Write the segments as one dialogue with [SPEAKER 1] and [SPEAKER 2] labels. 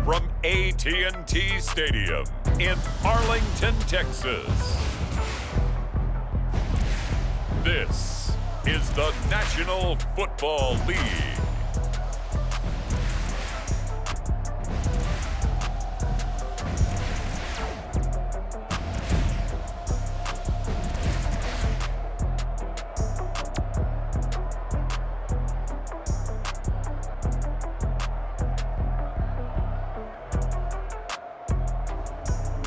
[SPEAKER 1] from AT&T Stadium in Arlington, Texas. This is the National Football League.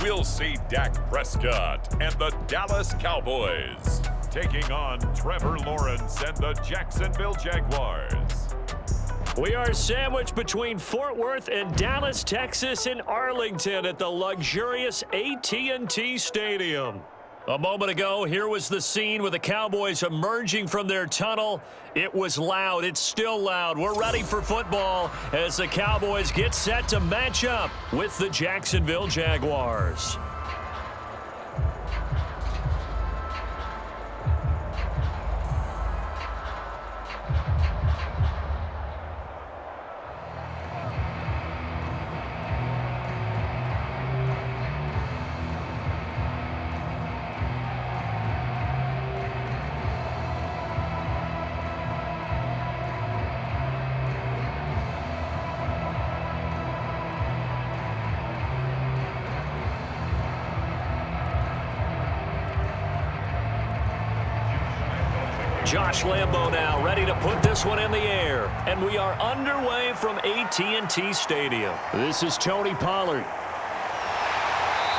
[SPEAKER 1] We'll see Dak Prescott and the Dallas Cowboys taking on Trevor Lawrence and the Jacksonville Jaguars.
[SPEAKER 2] We are sandwiched between Fort Worth and Dallas, Texas, and Arlington at the luxurious AT&T Stadium. A moment ago, here was the scene with the Cowboys emerging from their tunnel. It was loud. It's still loud. We're ready for football as the Cowboys get set to match up with the Jacksonville Jaguars. Josh Lambo now ready to put this one in the air. And we are underway from AT&T Stadium. This is Tony Pollard.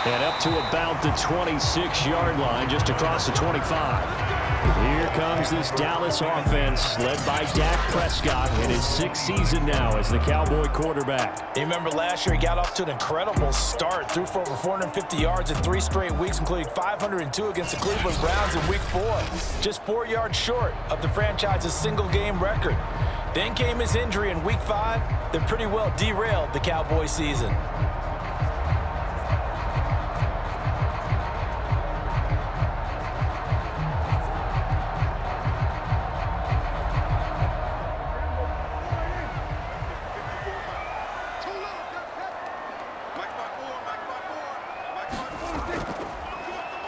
[SPEAKER 2] And up to about the 26-yard line, just across the 25. Here comes this Dallas offense led by Dak Prescott in his 6th season now as the Cowboy quarterback.
[SPEAKER 3] You remember last year he got off to an incredible start, threw for over 450 yards in 3 straight weeks, including 502 against the Cleveland Browns in Week 4. Just 4 yards short of the franchise's single-game record. Then came his injury in Week 5 that pretty well derailed the Cowboy season.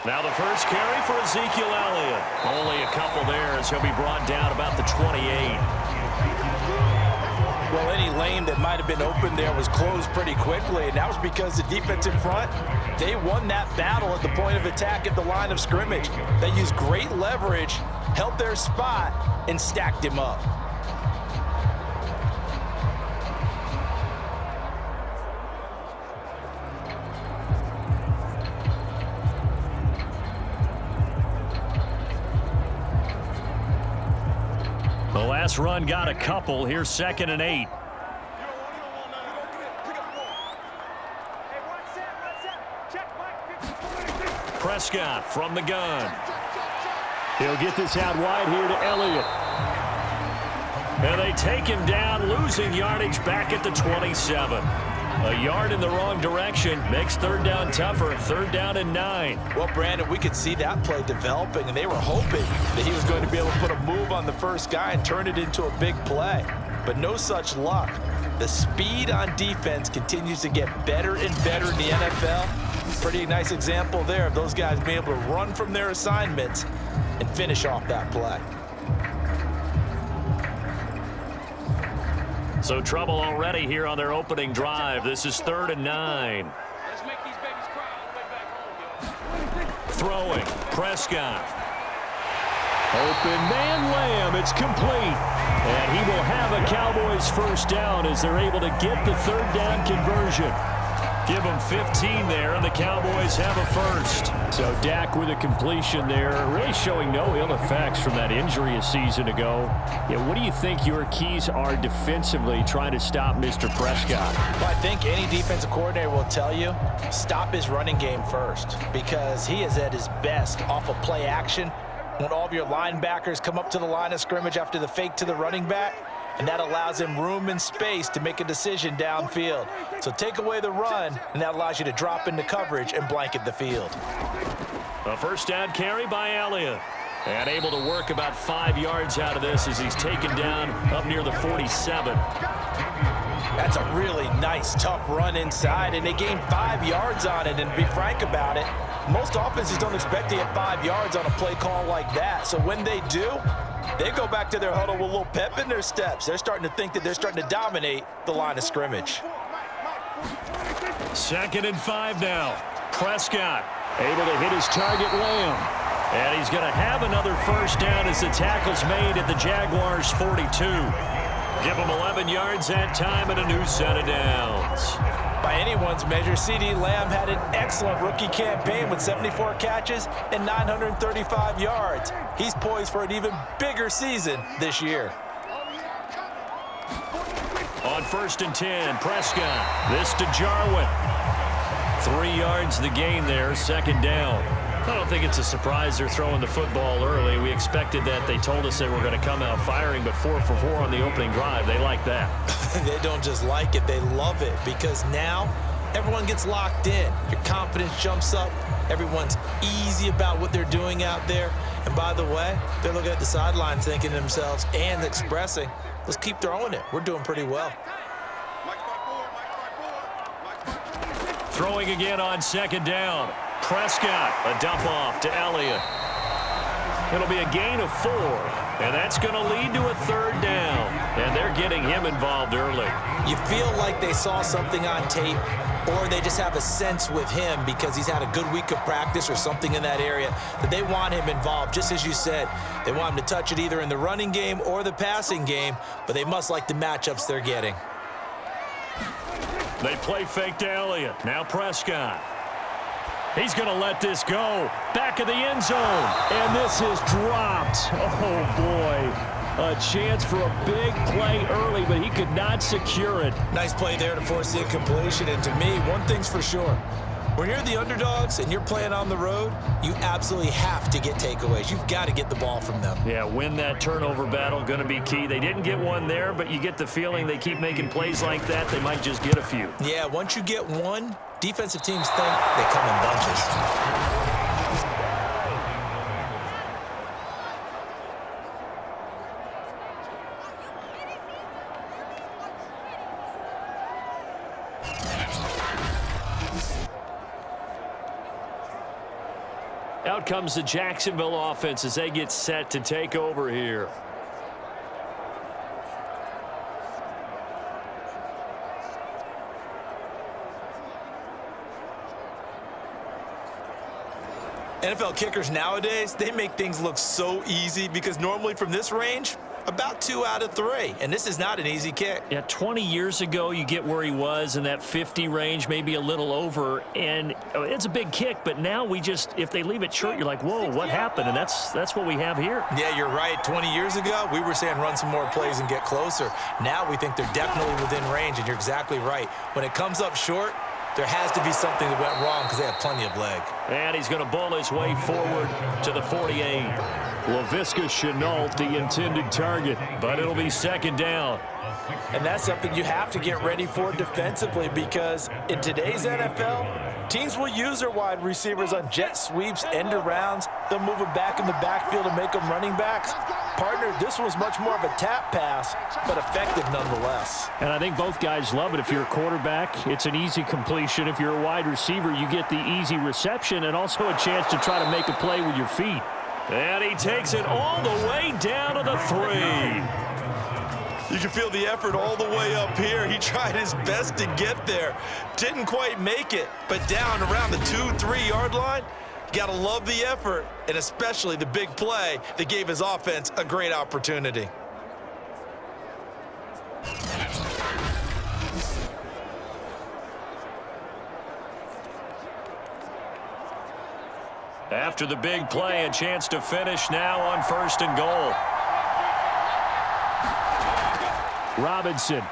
[SPEAKER 2] Now the first carry for Ezekiel Elliott. Only a couple there as he'll be brought down about the 28.
[SPEAKER 3] Well, any lane that might have been open there was closed pretty quickly, and that was because the defensive front, they won that battle at the point of attack at the line of scrimmage. They used great leverage, held their spot, and stacked him up.
[SPEAKER 2] The last run got a couple. Here's 2nd and 8. Prescott from the gun. He'll get this out wide here to Elliott. And they take him down, losing yardage back at the 27. A yard in the wrong direction makes 3rd down tougher. 3rd down and 9.
[SPEAKER 3] Well, Brandon, we could see that play developing, and they were hoping that he was going to be able to put a move on the first guy and turn it into a big play. But no such luck. The speed on defense continues to get better and better in the NFL. Pretty nice example there of those guys being able to run from their assignments and finish off that play.
[SPEAKER 2] So trouble already here on their opening drive. This is 3rd and 9.
[SPEAKER 4] Let's make these babies cry all the way back home, yo.
[SPEAKER 2] Throwing, Prescott. Open man Lamb, it's complete. And he will have a Cowboys first down as they're able to get the 3rd down conversion. Give them 15 there, and the Cowboys have a first. So Dak with a completion there, really showing no ill effects from that injury a season ago. Yeah, what do you think your keys are defensively trying to stop Mr. Prescott?
[SPEAKER 3] Well, I think any defensive coordinator will tell you, stop his running game first, because he is at his best off of play action when all of your linebackers come up to the line of scrimmage after the fake to the running back, and that allows him room and space to make a decision downfield. So take away the run, and that allows you to drop into coverage and blanket the field.
[SPEAKER 2] A first down carry by Elliott. And able to work about 5 yards out of this as he's taken down up near the 47.
[SPEAKER 3] That's a really nice, tough run inside, and they gained 5 yards on it. And to be frank about it, most offenses don't expect to get 5 yards on a play call like that. So when they do, they go back to their huddle with a little pep in their steps. They're starting to think that they're starting to dominate the line of scrimmage.
[SPEAKER 2] 2nd and 5 now. Prescott able to hit his target, Lamb. And he's going to have another first down as the tackle's made at the Jaguars' 42. Give him 11 yards that time and a new set of downs.
[SPEAKER 3] By anyone's measure, C.D. Lamb had an excellent rookie campaign with 74 catches and 935 yards. He's poised for an even bigger season this year.
[SPEAKER 2] On 1st and 10, Prescott. This to Jarwin. 3 yards the gain there, 2nd down. I don't think it's a surprise they're throwing the football early. We expected that. They told us they were going to come out firing, but 4 for 4 on the opening drive. They like that.
[SPEAKER 3] They don't just like it, they love it, because now everyone gets locked in. Your confidence jumps up. Everyone's easy about what they're doing out there. And by the way, they're looking at the sideline thinking to themselves and expressing, let's keep throwing it. We're doing pretty well.
[SPEAKER 2] Throwing again on 2nd down. Prescott, a dump off to Elliott. It'll be a gain of 4, and that's going to lead to a 3rd down. And they're getting him involved early.
[SPEAKER 3] You feel like they saw something on tape, or they just have a sense with him because he's had a good week of practice or something in that area that they want him involved. Just as you said, they want him to touch it either in the running game or the passing game, but they must like the matchups they're getting.
[SPEAKER 2] They play fake to Elliott. Now Prescott. He's going to let this go. Back of the end zone. And this is dropped. Oh, boy. A chance for a big play early, but he could not secure it.
[SPEAKER 3] Nice play there to force the incompletion. And to me, one thing's for sure. When you're the underdogs and you're playing on the road, you absolutely have to get takeaways. You've got to get the ball from them.
[SPEAKER 2] Yeah, win that turnover battle, going to be key. They didn't get one there, but you get the feeling they keep making plays like that, they might just get a few.
[SPEAKER 3] Yeah, once you get one, defensive teams think they come in bunches.
[SPEAKER 2] Out comes the Jacksonville offense as they get set to take over here.
[SPEAKER 3] NFL kickers nowadays, they make things look so easy because normally from this range, about 2 out of 3. And this is not an easy kick.
[SPEAKER 2] Yeah, 20 years ago, you get where he was in that 50 range, maybe a little over. And it's a big kick, but now we just, if they leave it short, you're like, whoa, what happened? And that's what we have here.
[SPEAKER 3] Yeah, you're right. 20 years ago, we were saying run some more plays and get closer. Now we think they're definitely within range, and you're exactly right. When it comes up short, there has to be something that went wrong because they have plenty of leg.
[SPEAKER 2] And he's going to bowl his way forward to the 48. Laviska Shenault, the intended target, but it'll be 2nd down.
[SPEAKER 3] And that's something you have to get ready for defensively because in today's NFL, teams will use their wide receivers on jet sweeps, end arounds. They'll move them back in the backfield and make them running backs. Partner, this was much more of a tap pass, but effective nonetheless.
[SPEAKER 2] And I think both guys love it. If you're a quarterback, it's an easy completion. If you're a wide receiver, you get the easy reception and also a chance to try to make a play with your feet. And he takes it all the way down to the 3.
[SPEAKER 3] You can feel the effort all the way up here. He tried his best to get there. Didn't quite make it, but down around the 2-3 yard line, you gotta love the effort, and especially the big play that gave his offense a great opportunity.
[SPEAKER 2] After the big play, a chance to finish now on 1st and goal. Robinson.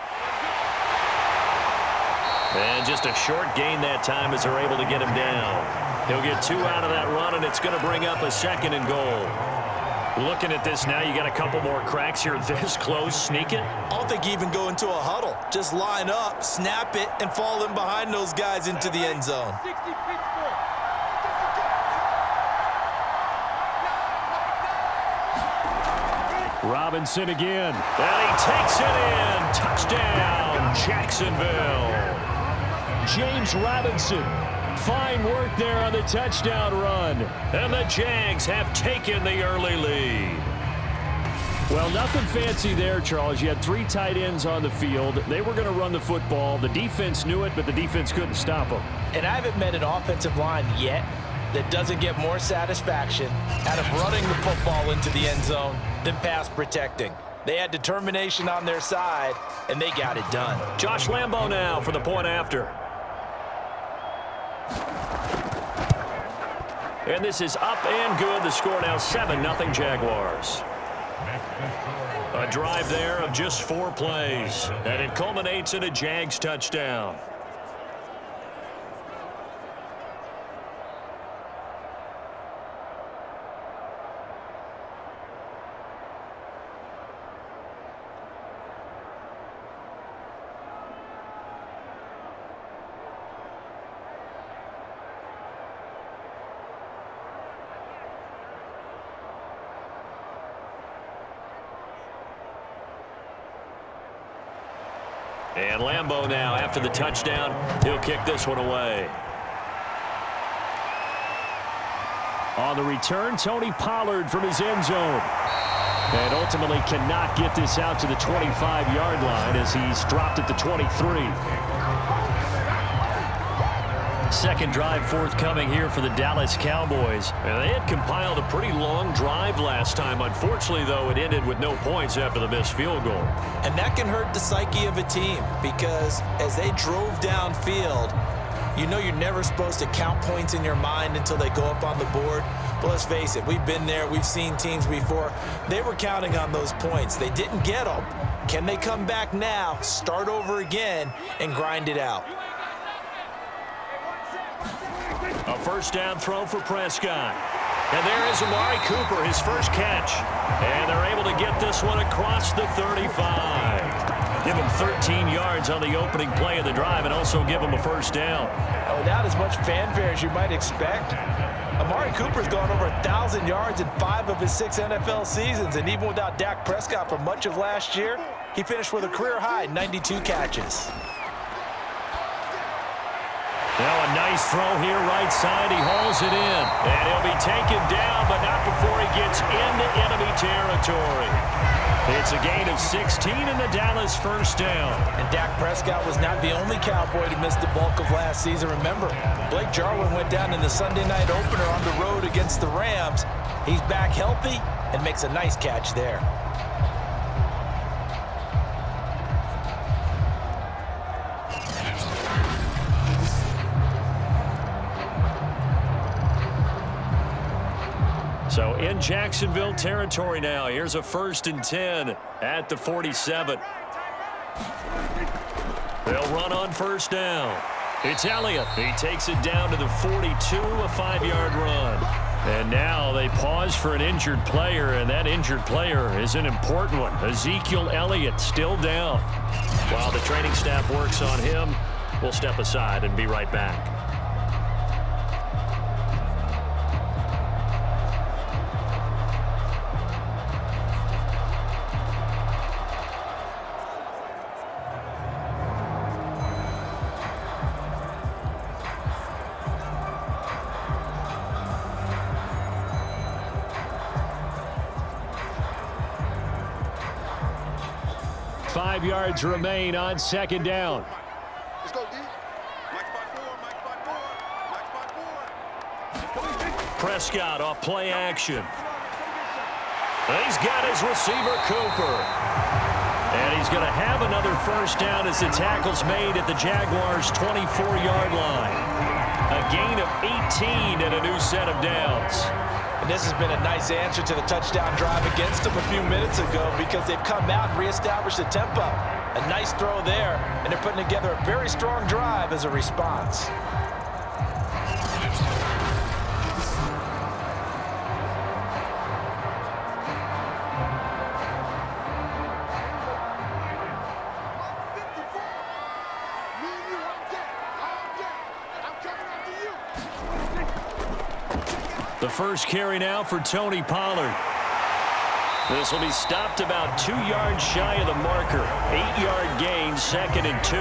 [SPEAKER 2] And just a short gain that time as they're able to get him down. He'll get 2 out of that run, and it's going to bring up a 2nd and goal. Looking at this now, you got a couple more cracks here this close. Sneak it.
[SPEAKER 3] I don't think you even go into a huddle. Just line up, snap it, and fall in behind those guys into the end zone.
[SPEAKER 2] Robinson again. And he takes it in. Touchdown, Jacksonville. James Robinson. Fine work there on the touchdown run. And the Jags have taken the early lead. Well, nothing fancy there, Charles. You had 3 tight ends on the field. They were going to run the football. The defense knew it, but the defense couldn't stop them.
[SPEAKER 3] And I haven't met an offensive line yet that doesn't get more satisfaction out of running the football into the end zone than pass protecting. They had determination on their side, and they got it done.
[SPEAKER 2] Josh Lambo now for the point after. And this is up and good. The score now 7-0 Jaguars. A drive there of just 4 plays, and it culminates in a Jags touchdown. And Lambo now, after the touchdown, he'll kick this one away. On the return, Tony Pollard from his end zone. And ultimately cannot get this out to the 25-yard line as he's dropped at the 23. Second drive forthcoming here for the Dallas Cowboys. And they had compiled a pretty long drive last time. Unfortunately, though, it ended with no points after the missed field goal.
[SPEAKER 3] And that can hurt the psyche of a team because as they drove downfield, you know you're never supposed to count points in your mind until they go up on the board. But let's face it, we've been there. We've seen teams before. They were counting on those points. They didn't get them. Can they come back now, start over again, and grind it out?
[SPEAKER 2] A first down throw for Prescott. And there is Amari Cooper, his first catch. And they're able to get this one across the 35. Give him 13 yards on the opening play of the drive and also give him a first down.
[SPEAKER 3] Without as much fanfare as you might expect, Amari Cooper's gone over 1,000 yards in 5 of his 6 NFL seasons. And even without Dak Prescott for much of last year, he finished with a career-high 92 catches.
[SPEAKER 2] Now a nice throw here right side. He hauls it in. And he'll be taken down, but not before he gets into enemy territory. It's a gain of 16 and the Dallas first down.
[SPEAKER 3] And Dak Prescott was not the only Cowboy to miss the bulk of last season. Remember, Blake Jarwin went down in the Sunday night opener on the road against the Rams. He's back healthy and makes a nice catch there.
[SPEAKER 2] So in Jacksonville territory now. Here's a 1st and 10 at the 47. They'll run on first down. It's Elliott. He takes it down to the 42, a 5-yard run. And now they pause for an injured player, and that injured player is an important one. Ezekiel Elliott still down. While the training staff works on him, we'll step aside and be right back. Five yards remain on second down.
[SPEAKER 4] Let's go, D. Mike by 4.
[SPEAKER 2] Prescott off play action. He's got his receiver, Cooper. And he's going to have another first down as the tackle's made at the Jaguars' 24-yard line. A gain of 18 and a new set of downs.
[SPEAKER 3] And this has been a nice answer to the touchdown drive against them a few minutes ago because they've come out and reestablished the tempo. A nice throw there, and they're putting together a very strong drive as a response.
[SPEAKER 2] The first carry now for Tony Pollard. This will be stopped about 2 yards shy of the marker. 8-yard gain, 2nd and 2.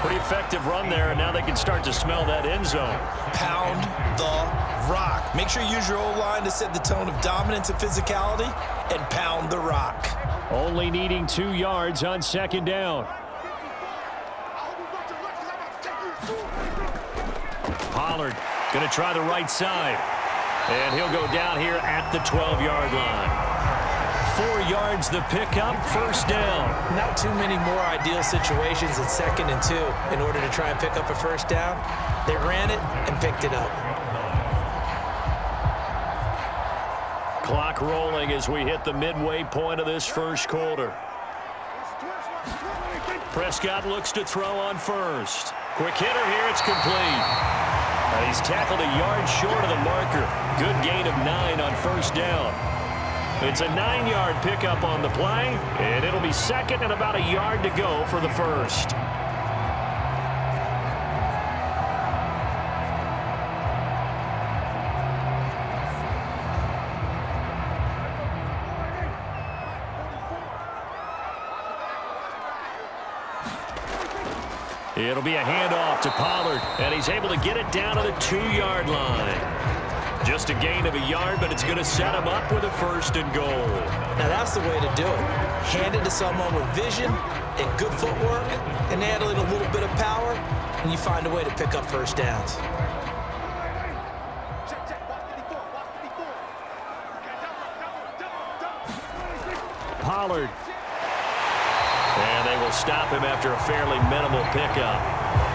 [SPEAKER 2] Pretty effective run there, and now they can start to smell that end zone.
[SPEAKER 3] Pound the rock. Make sure you use your O-line to set the tone of dominance and physicality, and pound the rock.
[SPEAKER 2] Only needing 2 yards on 2nd down. Pollard going to try the right side. And he'll go down here at the 12-yard line. 4 yards the pickup, 1st down.
[SPEAKER 3] Not too many more ideal situations in 2nd and 2 in order to try and pick up a 1st down. They ran it and picked it up.
[SPEAKER 2] Clock rolling as we hit the midway point of this 1st quarter. Prescott looks to throw on 1st. Quick hitter here, it's complete. He's tackled a yard short of the marker. Good gain of 9 on 1st down. It's a 9-yard pickup on the play, and it'll be 2nd and about a yard to go for the 1st. It'll be a handoff to Pollard, and he's able to get it down to the 2-yard line. Just a gain of a yard, but it's going to set him up with a 1st and goal.
[SPEAKER 3] Now that's the way to do it. Hand it to someone with vision and good footwork, and add in a little bit of power, and you find a way to pick up 1st downs.
[SPEAKER 2] Pollard. And they will stop him after a fairly minimal pickup.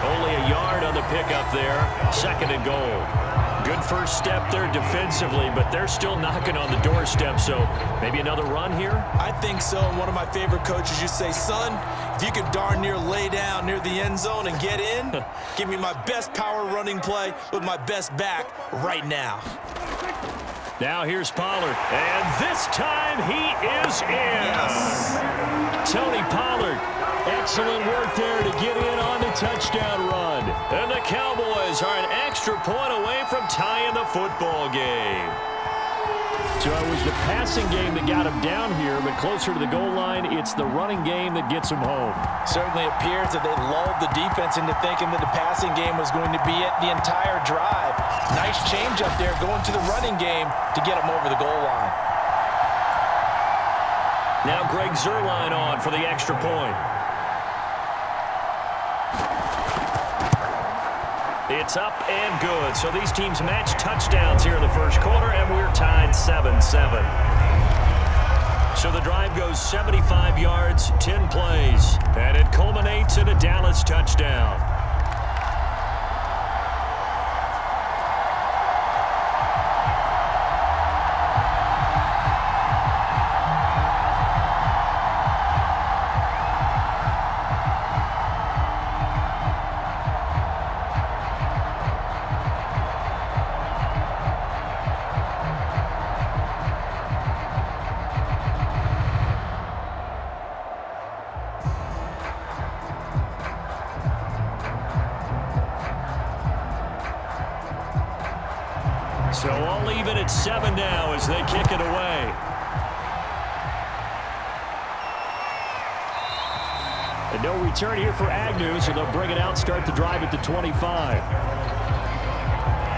[SPEAKER 2] Only a yard on the pickup there. 2nd and goal. Good first step there defensively, but they're still knocking on the doorstep, so maybe another run here?
[SPEAKER 3] I think so, and one of my favorite coaches used to say, son, if you can darn near lay down near the end zone and get in, give me my best power running play with my best back right now.
[SPEAKER 2] Now here's Pollard, and this time he is in.
[SPEAKER 3] Yes.
[SPEAKER 2] Tony Pollard, excellent work there to get in on the touchdown run. And the Cowboys are an extra point away from tying the football game. So it was the passing game that got him down here, but closer to the goal line, it's the running game that gets him home.
[SPEAKER 3] Certainly appears that they lulled the defense into thinking that the passing game was going to be it the entire drive. Nice change up there going to the running game to get him over the goal line.
[SPEAKER 2] Now Greg Zuerlein on for the extra point. It's up and good. So these teams match touchdowns here in the 1st quarter, and we're tied 7-7. So the drive goes 75 yards, 10 plays, and it culminates in a Dallas touchdown. So all even at 7 now as they kick it away. And no return here for Agnew, so they'll bring it out, start the drive at the 25.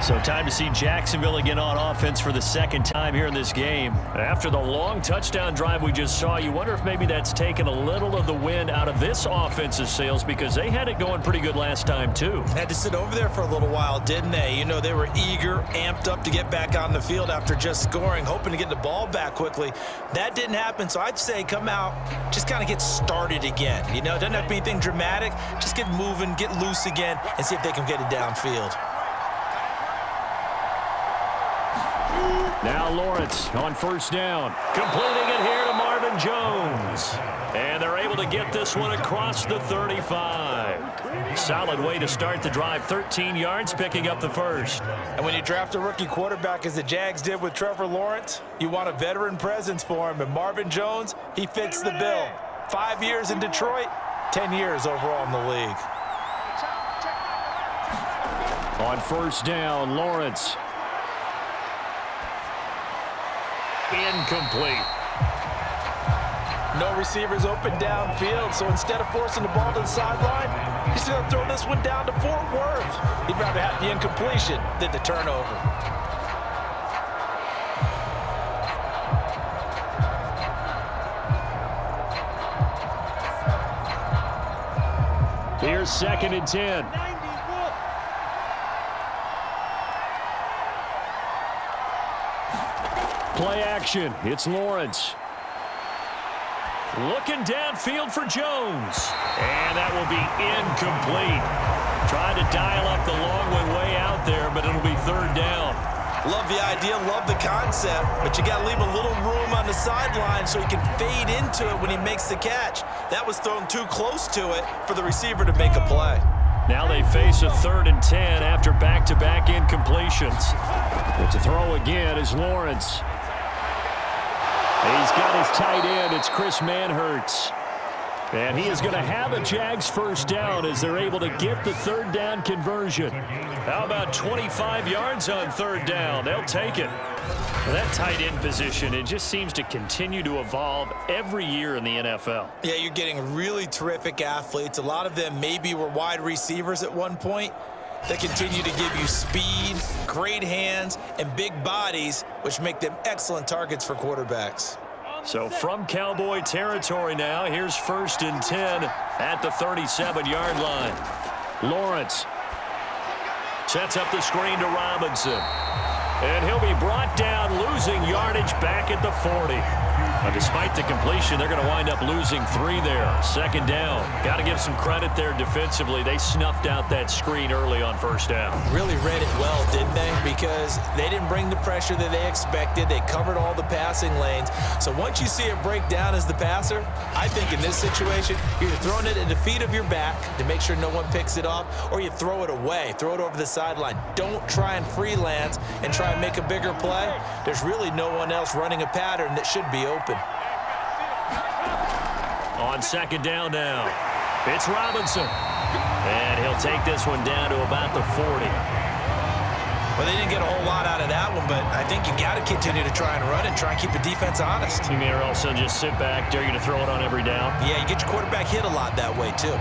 [SPEAKER 2] So time to see Jacksonville again on offense for the 2nd time here in this game. After the long touchdown drive we just saw, you wonder if maybe that's taken a little of the wind out of this offensive sails, because they had it going pretty good last time too.
[SPEAKER 3] Had to sit over there for a little while, didn't they? You know, they were eager, amped up to get back on the field after just scoring, hoping to get the ball back quickly. That didn't happen, so I'd say come out, just kind of get started again. You know, it doesn't have to be anything dramatic. Just get moving, get loose again, and see if they can get it downfield.
[SPEAKER 2] Now Lawrence on 1st down, completing it here to Marvin Jones. And they're able to get this one across the 35. Solid way to start the drive, 13 yards, picking up the 1st.
[SPEAKER 3] And when you draft a rookie quarterback, as the Jags did with Trevor Lawrence, you want a veteran presence for him. And Marvin Jones, he fits the bill. 5 years in Detroit, 10 years overall in the league.
[SPEAKER 2] On 1st down, Lawrence. Incomplete.
[SPEAKER 3] No receivers open downfield, so instead of forcing the ball to the sideline, he's going to throw this one down to Fort Worth. He'd rather have the incompletion than the turnover.
[SPEAKER 2] Here's 2nd and 10. Play action. It's Lawrence. Looking downfield for Jones. And that will be incomplete. Trying to dial up the long way out there, but it'll be 3rd down.
[SPEAKER 3] Love the idea, love the concept, but you got to leave a little room on the sideline so he can fade into it when he makes the catch. That was thrown too close to it for the receiver to make a play.
[SPEAKER 2] Now they face a 3rd and 10 after back-to-back incompletions. But to throw again is Lawrence. He's got his tight end. It's Chris Manhertz. And he is going to have a Jags 1st down as they're able to get the 3rd down conversion. How about 25 yards on 3rd down? They'll take it. That tight end position, it just seems to continue to evolve every year in the NFL.
[SPEAKER 3] Yeah, you're getting really terrific athletes. A lot of them maybe were wide receivers at one point. They continue to give you speed, great hands, and big bodies, which make them excellent targets for quarterbacks.
[SPEAKER 2] So from Cowboy territory now, here's 1st and 10 at the 37-yard line. Lawrence sets up the screen to Robinson. And he'll be brought down, losing yardage back at the 40. Despite the completion, they're going to wind up losing 3 there. 2nd down. Got to give some credit there defensively. They snuffed out that screen early on 1st down.
[SPEAKER 3] Really read it well, didn't they? Because they didn't bring the pressure that they expected. They covered all the passing lanes. So once you see it break down as the passer, I think in this situation, you're either throwing it at the feet of your back to make sure no one picks it off, or you throw it away, throw it over the sideline. Don't try and freelance and try and make a bigger play. There's really no one else running a pattern that should be open.
[SPEAKER 2] On 2nd down now, it's Robinson. And he'll take this one down to about the 40.
[SPEAKER 3] Well, they didn't get a whole lot out of that one, but I think you got to continue to try and run and try and keep the defense honest.
[SPEAKER 2] You may also just sit back, dare you to throw it on every down.
[SPEAKER 3] Yeah, you get your quarterback hit a lot that way, too.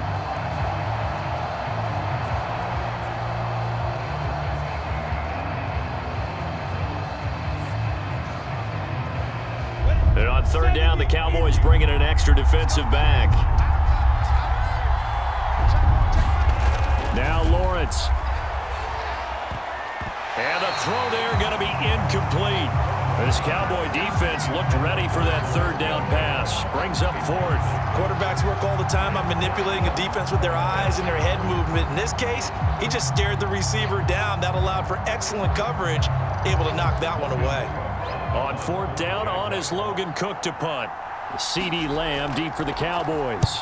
[SPEAKER 2] And on 3rd down, the Cowboys bring in an extra defensive back. Now Lawrence. And the throw there going to be incomplete. This Cowboy defense looked ready for that 3rd down pass. Brings up 4th.
[SPEAKER 3] Quarterbacks work all the time on manipulating a defense with their eyes and their head movement. In this case, he just stared the receiver down. That allowed for excellent coverage, able to knock that one away.
[SPEAKER 2] On 4th down, on is Logan Cook to punt. CeeDee Lamb deep for the Cowboys.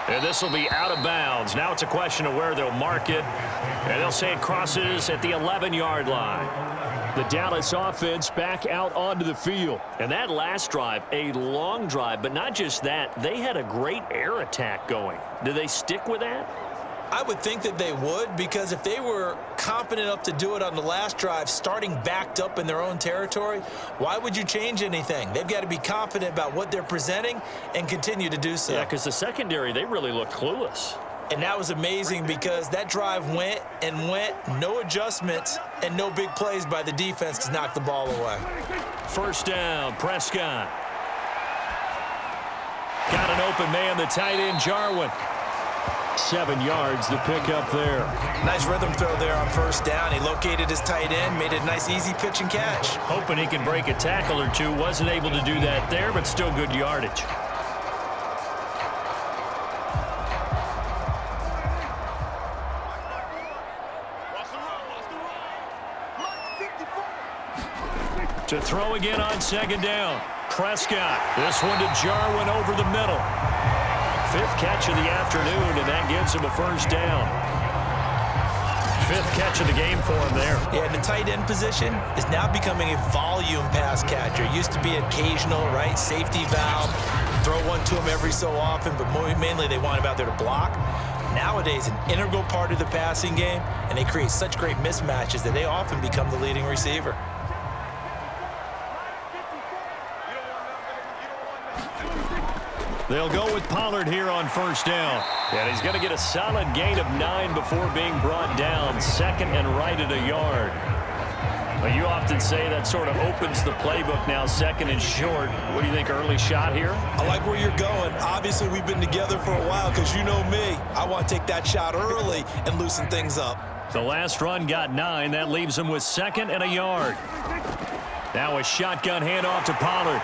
[SPEAKER 2] And this will be out of bounds. Now it's a question of where they'll mark it. And they'll say it crosses at the 11-yard line. The Dallas offense back out onto the field. And that last drive, a long drive, but not just that. They had a great air attack going. Do they stick with that?
[SPEAKER 3] I would think that they would, because if they were confident enough to do it on the last drive, starting backed up in their own territory, why would you change anything? They've got to be confident about what they're presenting and continue to do so.
[SPEAKER 2] Yeah, because the secondary, they really look clueless.
[SPEAKER 3] And that was amazing because that drive went and went, no adjustments and no big plays by the defense to knock the ball away.
[SPEAKER 2] 1st down, Prescott. Got an open man, the tight end, Jarwin. 7 yards, the pickup there.
[SPEAKER 3] Nice rhythm throw there on 1st down. He located his tight end, made it a nice easy pitch and catch.
[SPEAKER 2] Hoping he can break a tackle or two. Wasn't able to do that there, but still good yardage. To throw again on 2nd down. Prescott. This one to Jarwin over the middle. 5th catch of the afternoon, and that gives him a 1st down. 5th catch of the game for him there.
[SPEAKER 3] Yeah, and the tight end position is now becoming a volume pass catcher. It used to be occasional, right? Safety valve. Throw one to him every so often, but mainly they want him out there to block. Nowadays, an integral part of the passing game, and they create such great mismatches that they often become the leading receiver.
[SPEAKER 2] They'll go with Pollard here on first down. And he's going to get a solid gain of 9 before being brought down. Second and right at a yard. Well, you often say that sort of opens the playbook now, second and short. What do you think, early shot here?
[SPEAKER 5] I like where you're going. Obviously, we've been together for a while because you know me. I want to take that shot early and loosen things up.
[SPEAKER 2] The last run got 9. That leaves him with second and a yard. Now a shotgun handoff to Pollard.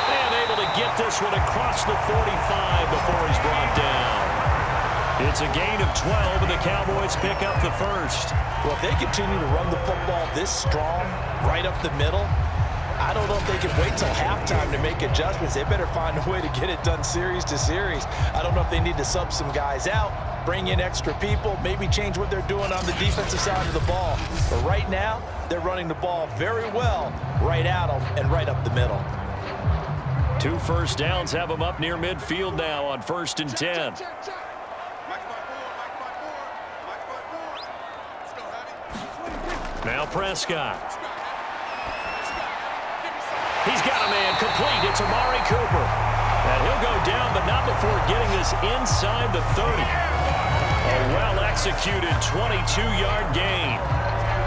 [SPEAKER 2] And able to get this one across the 45 before he's brought down. It's a gain of 12, and the Cowboys pick up the first.
[SPEAKER 3] Well, if they continue to run the football this strong, right up the middle, I don't know if they can wait till halftime to make adjustments. They better find a way to get it done series to series. I don't know if they need to sub some guys out, bring in extra people, maybe change what they're doing on the defensive side of the ball. But right now, they're running the ball very well right at them and right up the middle.
[SPEAKER 2] 2 first downs have them up near midfield now on 1st and 10. Now Prescott. He's got a man complete. It's Amari Cooper. And he'll go down, but not before getting this inside the 30. A well-executed 22-yard gain.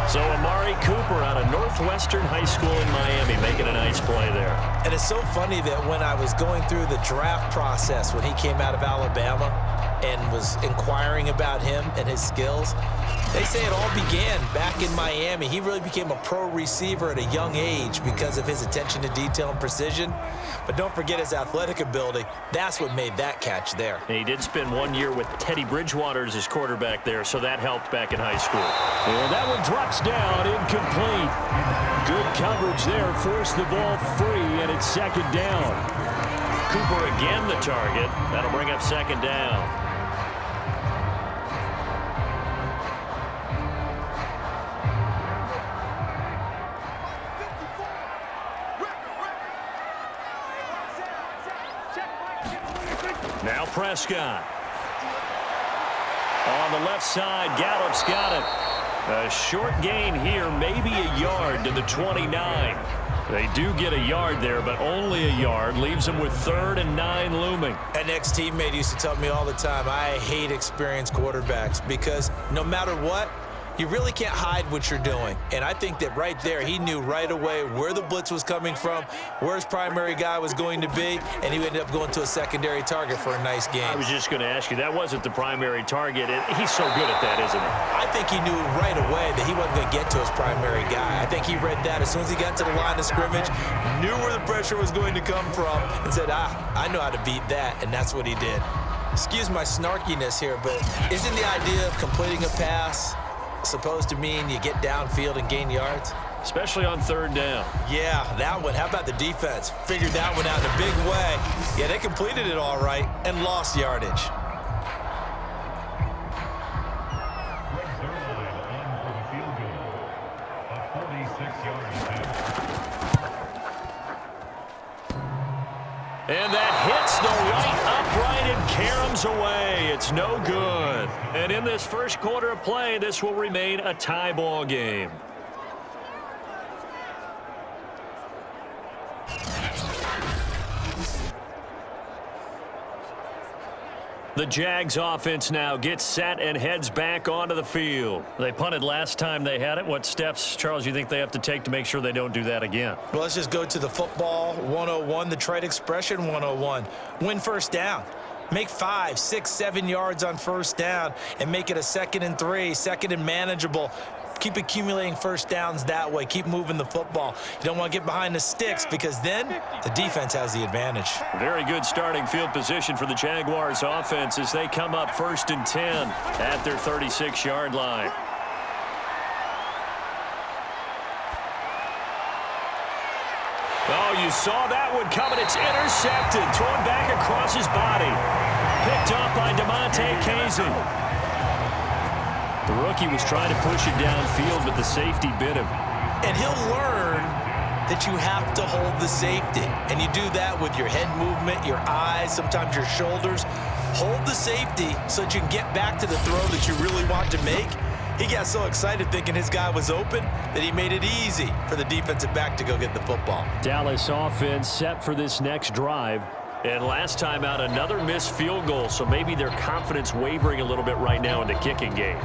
[SPEAKER 2] So Amari Cooper out of Northwestern High School in Miami making a nice play there.
[SPEAKER 3] And it's so funny that when I was going through the draft process when he came out of Alabama and was inquiring about him and his skills, they say it all began back in Miami. He really became a pro receiver at a young age because of his attention to detail and precision. But don't forget his athletic ability. That's what made that catch there.
[SPEAKER 2] And he did spend 1 year with Teddy Bridgewater as his quarterback there, so that helped back in high school. And that one drops down, incomplete. Good coverage there, forced the ball free, and it's second down. Cooper again the target. That'll bring up second down. Now Prescott. On the left side, Gallup's got it. A short gain here, maybe a yard to the 29. They do get a yard there, but only a yard. Leaves them with 3rd and 9 looming.
[SPEAKER 3] An ex-teammate used to tell me all the time, I hate experienced quarterbacks because no matter what, you really can't hide what you're doing. And I think that right there, he knew right away where the blitz was coming from, where his primary guy was going to be, and he ended up going to a secondary target for a nice game.
[SPEAKER 2] I was just going to ask you, that wasn't the primary target. He's so good at that, isn't he?
[SPEAKER 3] I think he knew right away that he wasn't going to get to his primary guy. I think he read that as soon as he got to the line of scrimmage, knew where the pressure was going to come from, and said, I know how to beat that, and that's what he did. Excuse my snarkiness here, but isn't the idea of completing a pass supposed to mean you get downfield and gain yards?
[SPEAKER 2] Especially on 3rd down.
[SPEAKER 3] Yeah, that one. How about the defense? Figured that one out in a big way. Yeah, they completed it all right and lost yardage.
[SPEAKER 2] And that hits the right upright and caroms away. It's no good. And in this first quarter of play, this will remain a tie ball game. The Jags offense now gets set and heads back onto the field. They punted last time they had it. What steps, Charles, you think they have to take to make sure they don't do that again?
[SPEAKER 3] Well, let's just go to the football 101, the trade expression 101. Win first down. Make 5, 6, 7 yards on first down and make it a 2nd and 3, 2nd and manageable. Keep accumulating first downs that way. Keep moving the football. You don't want to get behind the sticks because then the defense has the advantage.
[SPEAKER 2] Very good starting field position for the Jaguars offense as they come up 1st and 10 at their 36-yard line. Oh, you saw that one coming. It's intercepted. Thrown back across his body. Picked up by DeMonte Casey. The rookie was trying to push it downfield, but the safety bit him.
[SPEAKER 3] And he'll learn that you have to hold the safety. And you do that with your head movement, your eyes, sometimes your shoulders. Hold the safety so that you can get back to the throw that you really want to make. He got so excited thinking his guy was open that he made it easy for the defensive back to go get the football.
[SPEAKER 2] Dallas offense set for this next drive. And last time out, another missed field goal, so maybe their confidence wavering a little bit right now in the kicking game.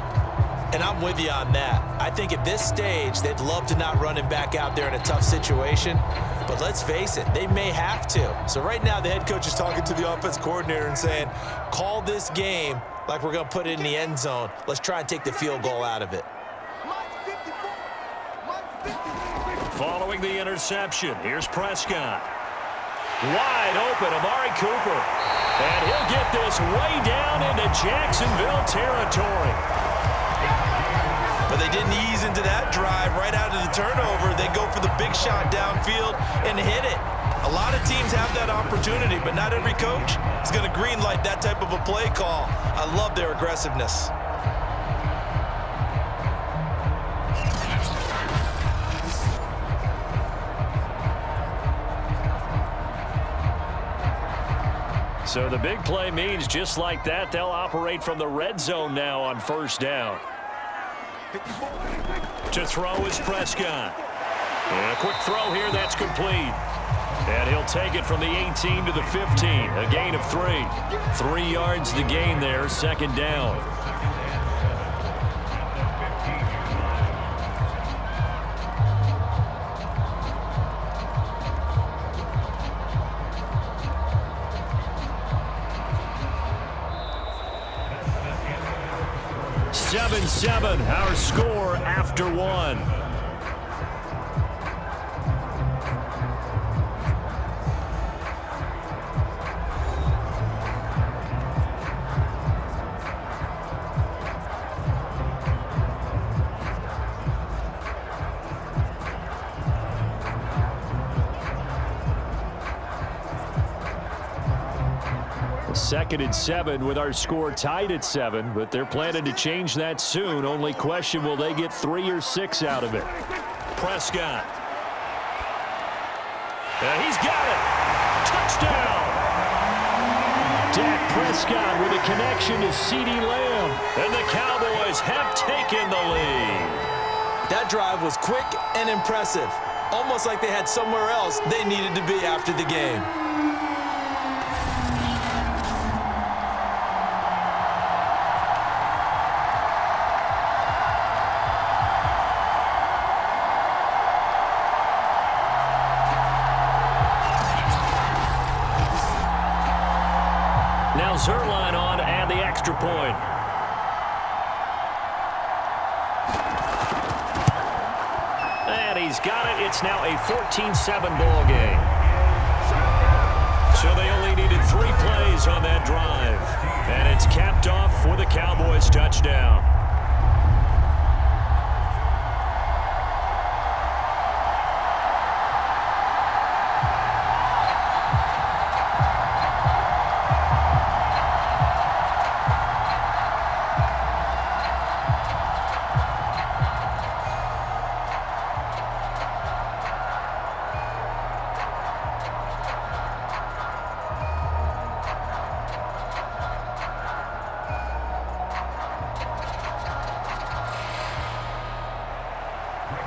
[SPEAKER 3] And I'm with you on that. I think at this stage, they'd love to not run him back out there in a tough situation. But let's face it, they may have to. So right now, the head coach is talking to the offense coordinator and saying, call this game like we're going to put it in the end zone. Let's try and take the field goal out of it.
[SPEAKER 2] Following the interception, here's Prescott. Wide open, Amari Cooper. And he'll get this way down into Jacksonville territory.
[SPEAKER 5] But they didn't ease into that drive right out of the turnover. They go for the big shot downfield and hit it. A lot of teams have that opportunity, but not every coach is going to green light that type of a play call. I love their aggressiveness.
[SPEAKER 2] So the big play means just like that, they'll operate from the red zone now on first down. To throw is Prescott. And a quick throw here, that's complete. And he'll take it from the 18 to the 15, a gain of 3. 3 yards to gain there, second down. Seven, our score after 1. Second and 7 with our score tied at 7, but they're planning to change that soon. Only question, will they get 3 or 6 out of it? Prescott. And he's got it. Touchdown. Dak Prescott with a connection to CeeDee Lamb. And the Cowboys have taken the lead.
[SPEAKER 3] That drive was quick and impressive. Almost like they had somewhere else they needed to be after the game.
[SPEAKER 2] Zerline on and the extra point. And he's got it. It's now a 14-7 ball game. So they only needed 3 plays on that drive. And it's capped off for the Cowboys touchdown.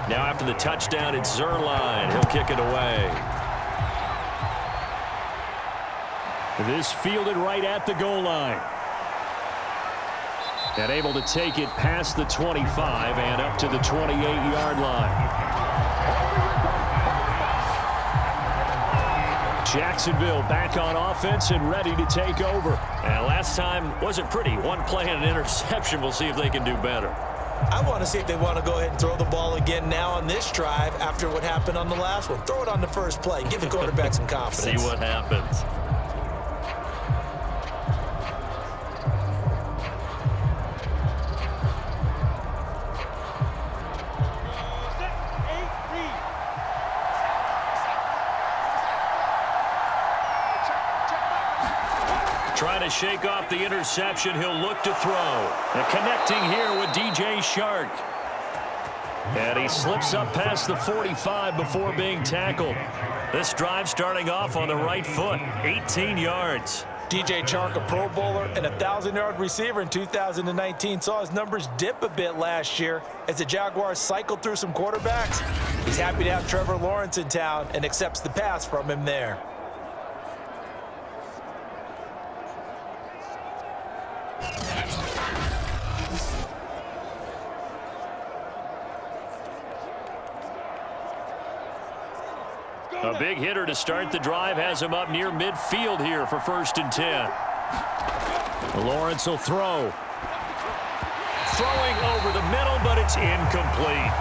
[SPEAKER 2] Now after the touchdown, it's Zerline. He'll kick it away. This fielded right at the goal line. And able to take it past the 25 and up to the 28-yard line. Jacksonville back on offense and ready to take over. And last time wasn't pretty. 1 play and an interception. We'll see if they can do better.
[SPEAKER 3] I want to see if they want to go ahead and throw the ball again now on this drive after what happened on the last one. Throw it on the first play. Give the quarterback some confidence.
[SPEAKER 2] See what happens. Trying to shake off the interception. He'll look to throw. And connecting here with DJ Chark. And he slips up past the 45 before being tackled. This drive starting off on the right foot. 18 yards.
[SPEAKER 3] DJ Chark, a Pro Bowler and a 1,000-yard receiver in 2019, saw his numbers dip a bit last year as the Jaguars cycled through some quarterbacks. He's happy to have Trevor Lawrence in town and accepts the pass from him there.
[SPEAKER 2] A big hitter to start the drive has him up near midfield here for 1st and 10. Lawrence will throw. Throwing over the middle, but it's incomplete.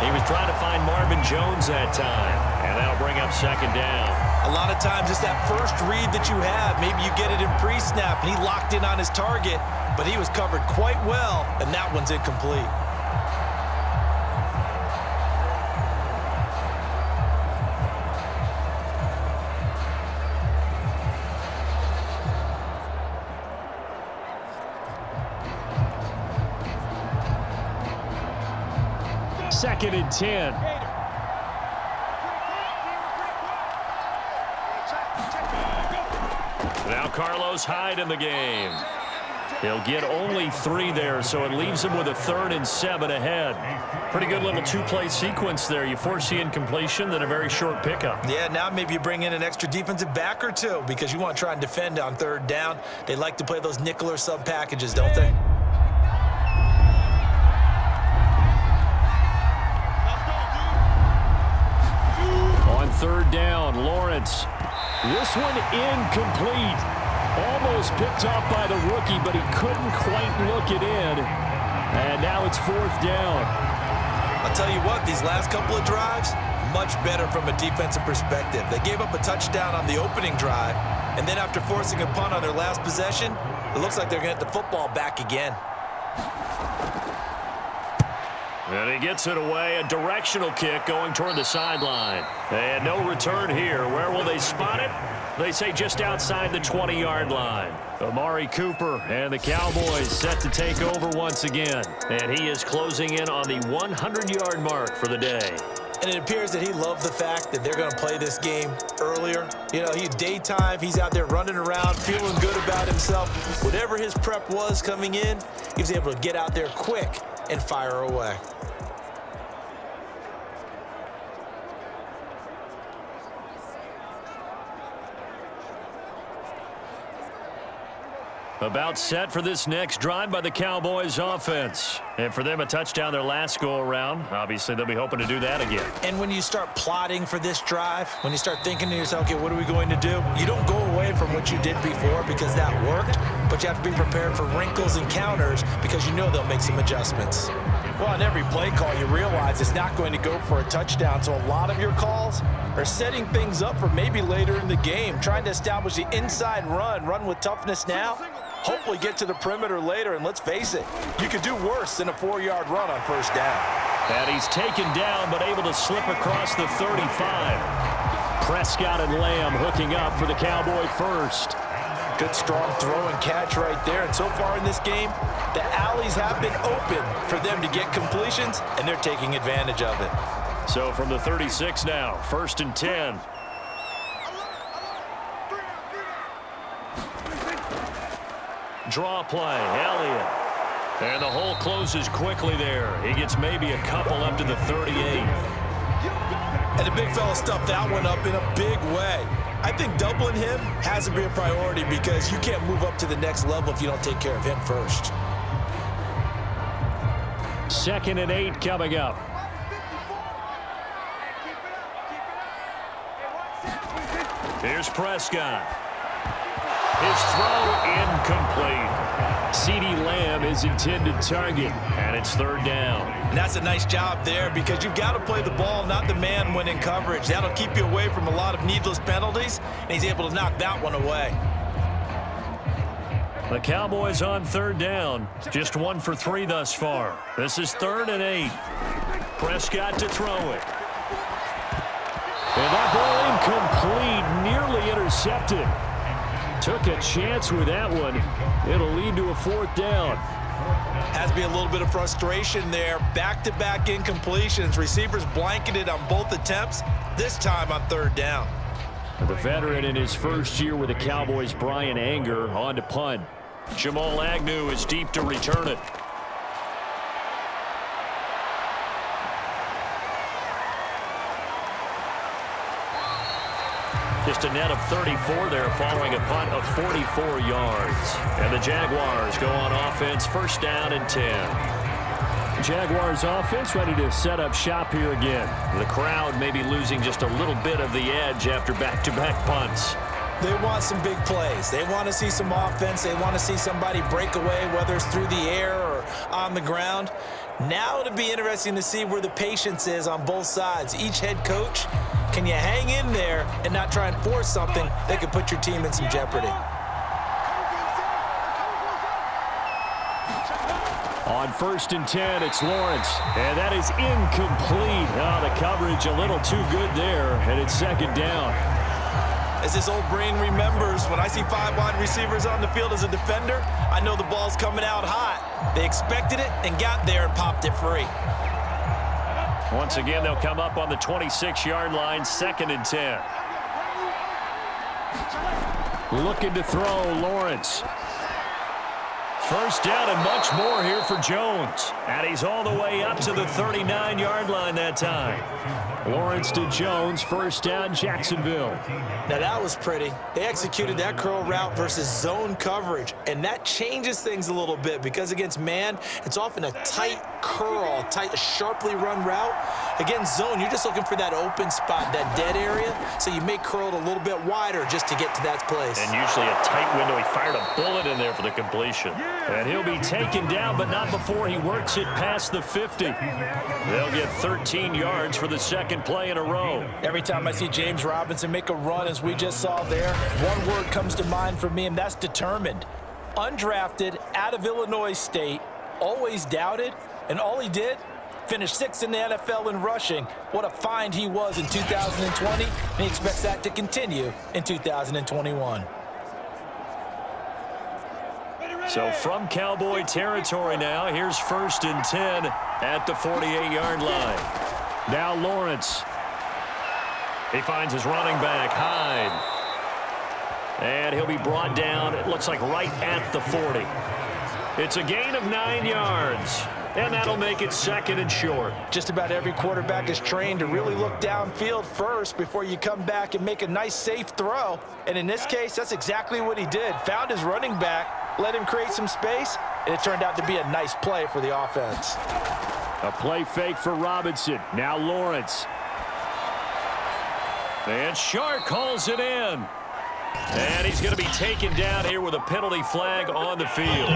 [SPEAKER 2] He was trying to find Marvin Jones that time, and that'll bring up 2nd down.
[SPEAKER 5] A lot of times it's that first read that you have. Maybe you get it in pre-snap, and he locked in on his target, but he was covered quite well, and that one's incomplete.
[SPEAKER 2] Second and 10. Now Carlos Hyde in the game. He'll get only 3 there, so it leaves him with a 3rd and 7 ahead. Pretty good little 2-play sequence there. You force the incompletion, then a very short pickup.
[SPEAKER 5] Yeah, now maybe you bring in an extra defensive back or two because you want to try and defend on 3rd down. They like to play those nickel or sub packages, don't they?
[SPEAKER 2] On 3rd down, Lawrence. This one incomplete. Almost picked off by the rookie, but he couldn't quite look it in. And now it's 4th down.
[SPEAKER 5] I'll tell you what, these last couple of drives, much better from a defensive perspective. They gave up a touchdown on the opening drive, and then after forcing a punt on their last possession, it looks like they're going to get the football back again.
[SPEAKER 2] And he gets it away, a directional kick going toward the sideline. And no return here. Where will they spot it? They say just outside the 20-yard line. Amari Cooper and the Cowboys set to take over once again. And he is closing in on the 100-yard mark for the day.
[SPEAKER 5] And it appears that he loved the fact that they're going to play this game earlier. You know, daytime, he's out there running around, feeling good about himself. Whatever his prep was coming in, he was able to get out there quick and fire away.
[SPEAKER 2] About set for this next drive by the Cowboys offense. And for them, a touchdown their last go-around. Obviously, they'll be hoping to do that again.
[SPEAKER 5] And when you start plotting for this drive, when you start thinking to yourself, okay, what are we going to do? You don't go away from what you did before because that worked, but you have to be prepared for wrinkles and counters because you know they'll make some adjustments. Well, on every play call, you realize it's not going to go for a touchdown, so a lot of your calls are setting things up for maybe later in the game, trying to establish the inside run with toughness now, hopefully get to the perimeter later, and let's face it, you could do worse than a 4-yard run on 1st down.
[SPEAKER 2] And he's taken down, but able to slip across the 35. Prescott and Lamb hooking up for the Cowboy first.
[SPEAKER 5] Good strong throw and catch right there, and so far in this game, the alleys have been open for them to get completions, and they're taking advantage of it.
[SPEAKER 2] So from the 36 now, 1st and 10. Draw play, Elliott. And the hole closes quickly there. He gets maybe a couple up to the 38.
[SPEAKER 5] And the big fella stuffed that one up in a big way. I think doubling him has to be a priority because you can't move up to the next level if you don't take care of him first.
[SPEAKER 2] 2nd and 8 coming up. Here's Prescott. His throw incomplete. CeeDee Lamb is intended target, and it's 3rd down.
[SPEAKER 5] And that's a nice job there because you've got to play the ball, not the man when in coverage. That'll keep you away from a lot of needless penalties, and he's able to knock that one away.
[SPEAKER 2] The Cowboys on 3rd down, just 1 for 3 thus far. This is 3rd and 8. Prescott to throw it. And that ball incomplete, nearly intercepted. Took a chance with that one. It'll lead to a 4th down.
[SPEAKER 5] Has to be a little bit of frustration there. Back-to-back incompletions. Receivers blanketed on both attempts, this time on 3rd down.
[SPEAKER 2] The veteran in his first year with the Cowboys, Brian Anger, on to punt. Jamal Agnew is deep to return it. Just a net of 34 there following a punt of 44 yards. And the Jaguars go on offense, first down and 10. Jaguars offense ready to set up shop here again. The crowd may be losing just a little bit of the edge after back-to-back punts.
[SPEAKER 3] They want some big plays. They want to see some offense. They want to see somebody break away, whether it's through the air or on the ground. Now it'll be interesting to see where the patience is on both sides. Each head coach, can you hang in there and not try and force something that could put your team in some jeopardy?
[SPEAKER 2] On first and 10, it's Lawrence, and that is incomplete. Oh, the coverage a little too good there, and it's second down.
[SPEAKER 5] As his old brain remembers, when I see 5 wide receivers on the field as a defender, I know the ball's coming out hot. They expected it and got there and popped it free.
[SPEAKER 2] Once again, they'll come up on the 26-yard line, second and 10. Looking to throw, Lawrence. First down and much more here for Jones. And he's all the way up to the 39-yard line that time. Lawrence to Jones, first down, Jacksonville.
[SPEAKER 3] Now that was pretty. They executed that curl route versus zone coverage, and that changes things a little bit because against man, it's often a tight curl, tight, sharply run route. Against zone, you're just looking for that open spot, that dead area, so you may curl it a little bit wider just to get to that place.
[SPEAKER 2] And usually a tight window. He fired a bullet in there for the completion. And he'll be taken down, but not before he works it past the 50. They'll get 13 yards for the second play in a row.
[SPEAKER 3] Every time I see James Robinson make a run, as we just saw there, one word comes to mind for me, and that's determined. Undrafted, out of Illinois State, always doubted, and all he did, finished 6th in the NFL in rushing. What a find he was in 2020, and he expects that to continue in 2021.
[SPEAKER 2] So from Cowboy territory now, here's first and 10 at the 48-yard line. Now Lawrence. He finds his running back, Hyde. And he'll be brought down, it looks like right at the 40. It's a gain of 9 yards. And that'll make it second and short.
[SPEAKER 3] Just about every quarterback is trained to really look downfield first before you come back and make a nice, safe throw. And in this case, that's exactly what he did. Found his running back, let him create some space, and it turned out to be a nice play for the offense.
[SPEAKER 2] A play fake for Robinson. Now Lawrence. And Shark calls it in. And he's going to be taken down here with a penalty flag on the field.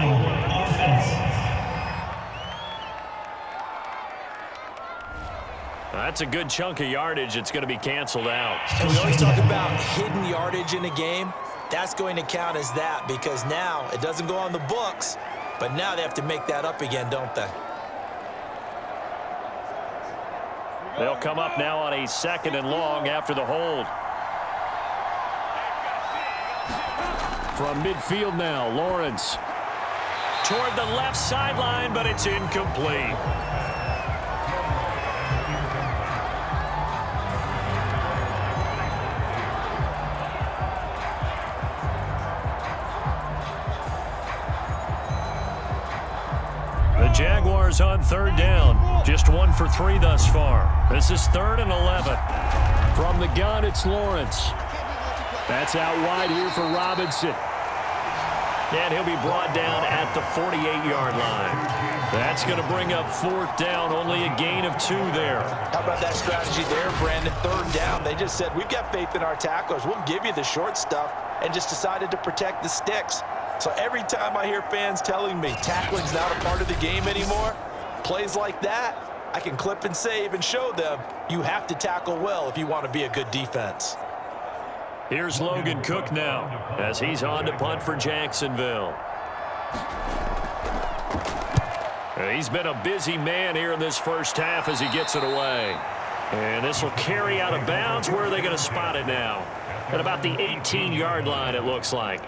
[SPEAKER 2] That's a good chunk of yardage. It's going to be canceled out.
[SPEAKER 3] And we always talk about hidden yardage in a game. That's going to count as that because now it doesn't go on the books, but now they have to make that up again, don't they?
[SPEAKER 2] They'll come up now on a second and long after the hold. From midfield now, Lawrence. Toward the left sideline, but it's incomplete. The Jaguars on third down. Just 1 for 3 thus far. This is 3rd and 11. From the gun, it's Lawrence. That's out wide here for Robinson. And he'll be brought down at the 48-yard line. That's going to bring up 4th down, only a gain of 2 there.
[SPEAKER 3] How about that strategy there, Brandon? 3rd down, they just said, we've got faith in our tacklers. We'll give you the short stuff, and just decided to protect the sticks. So every time I hear fans telling me tackling's not a part of the game anymore, plays like that, I can clip and save and show them you have to tackle well if you want to be a good defense.
[SPEAKER 2] Here's Logan Cook now as he's on to punt for Jacksonville. He's been a busy man here in this first half as he gets it away. And this will carry out of bounds. Where are they going to spot it now? At about the 18-yard line, it looks like.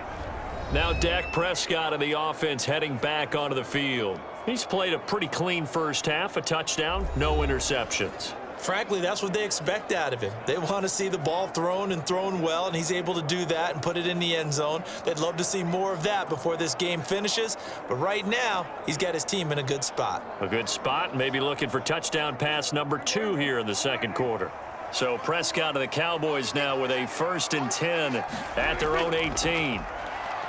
[SPEAKER 2] Now Dak Prescott and the offense heading back onto the field. He's played a pretty clean first half, a touchdown, no interceptions.
[SPEAKER 3] Frankly, that's what they expect out of him. They want to see the ball thrown and thrown well, and he's able to do that and put it in the end zone. They'd love to see more of that before this game finishes, but right now, he's got his team in a good spot.
[SPEAKER 2] A good spot, maybe looking for touchdown pass number 2 here in the second quarter. So Prescott of the Cowboys now with a 1st and 10 at their own 18.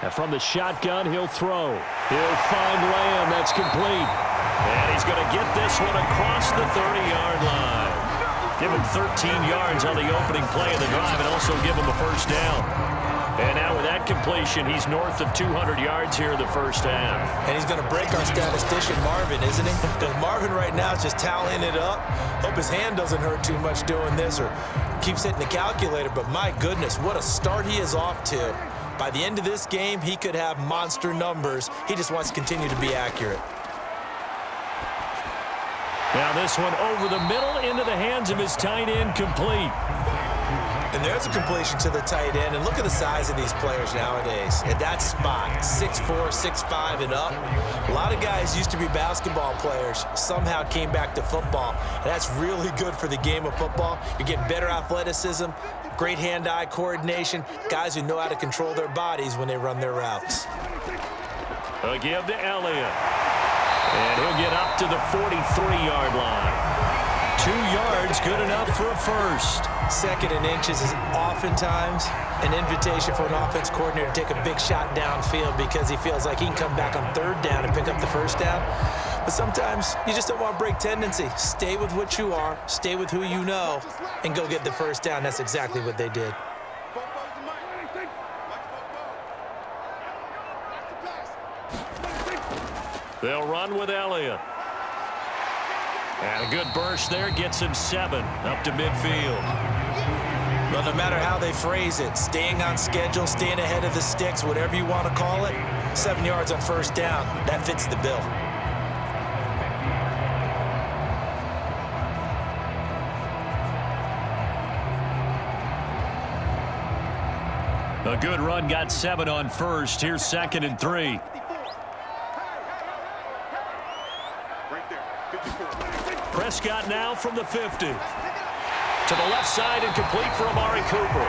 [SPEAKER 2] And from the shotgun, he'll throw. He'll find Lamb. That's complete. And he's going to get this one across the 30-yard line. Give him 13 yards on the opening play of the drive and also give him a 1st down. And now with that completion, he's north of 200 yards here in the 1st half.
[SPEAKER 3] And he's going to break our statistician, Marvin, isn't he? Because Marvin right now is just tallying it up. Hope his hand doesn't hurt too much doing this or keeps hitting the calculator. But my goodness, what a start he is off to. By the end of this game, he could have monster numbers. He just wants to continue to be accurate.
[SPEAKER 2] Now this one over the middle into the hands of his tight end, complete.
[SPEAKER 3] And there's a completion to the tight end. And look at the size of these players nowadays. At that spot, 6'4", 6'5", and up. A lot of guys used to be basketball players, somehow came back to football. And that's really good for the game of football. You're getting better athleticism, great hand-eye coordination, guys who know how to control their bodies when they run their routes.
[SPEAKER 2] A give to Elliott. And he'll get up to the 43-yard line. 2 yards, good enough for a 1st.
[SPEAKER 3] 2nd and inches is oftentimes an invitation for an offense coordinator to take a big shot downfield because he feels like he can come back on 3rd down and pick up the 1st down. But sometimes you just don't want to break tendency. Stay with what you are, stay with who you know, and go get the 1st down. That's exactly what they did.
[SPEAKER 2] They'll run with Elliott. And a good burst there gets him 7 up to midfield.
[SPEAKER 3] Well, no matter how they phrase it, staying on schedule, staying ahead of the sticks, whatever you want to call it, 7 yards on 1st down, that fits the bill.
[SPEAKER 2] A good run got 7 on 1st. Here's 2nd and 3. Prescott now from the 50. To the left side and complete for Amari Cooper.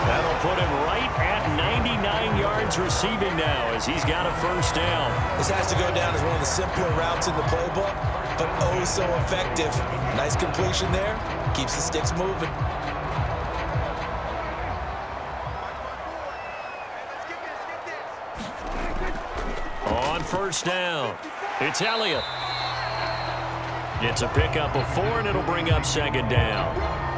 [SPEAKER 2] That'll put him right at 99 yards receiving now as he's got a 1st down.
[SPEAKER 3] This has to go down as one of the simpler routes in the playbook, but oh so effective. Nice completion there. Keeps the sticks moving.
[SPEAKER 2] On 1st down, it's Elliott. It's a pickup of 4, and it'll bring up 2nd down.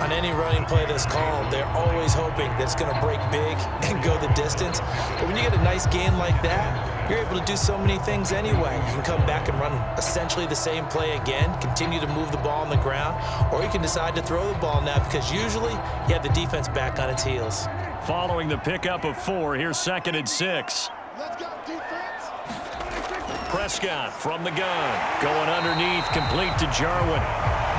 [SPEAKER 3] On any running play that's called, they're always hoping that it's going to break big and go the distance. But when you get a nice gain like that, you're able to do so many things anyway. You can come back and run essentially the same play again, continue to move the ball on the ground, or you can decide to throw the ball now because usually you have the defense back on its heels.
[SPEAKER 2] Following the pickup of 4, here's 2nd and 6.
[SPEAKER 6] Let's go, defense.
[SPEAKER 2] Prescott from the gun. Going underneath, complete to Jarwin.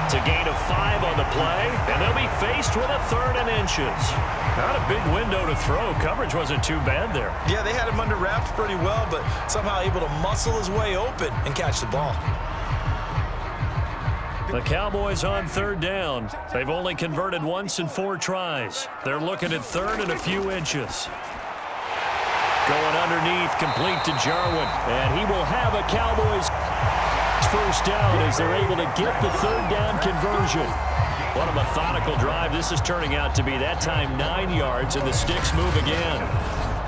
[SPEAKER 2] It's a gain of 5 on the play, and they'll be faced with a 3rd and inches. Not a big window to throw. Coverage wasn't too bad there.
[SPEAKER 3] Yeah, they had him under wraps pretty well, but somehow able to muscle his way open and catch the ball.
[SPEAKER 2] The Cowboys on 3rd down. They've only converted once in 4 tries. They're looking at 3rd and a few inches. Going underneath, complete to Jarwin. And he will have a Cowboys 1st down as they're able to get the 3rd down conversion. What a methodical drive this is turning out to be. That time 9 yards, and the sticks move again.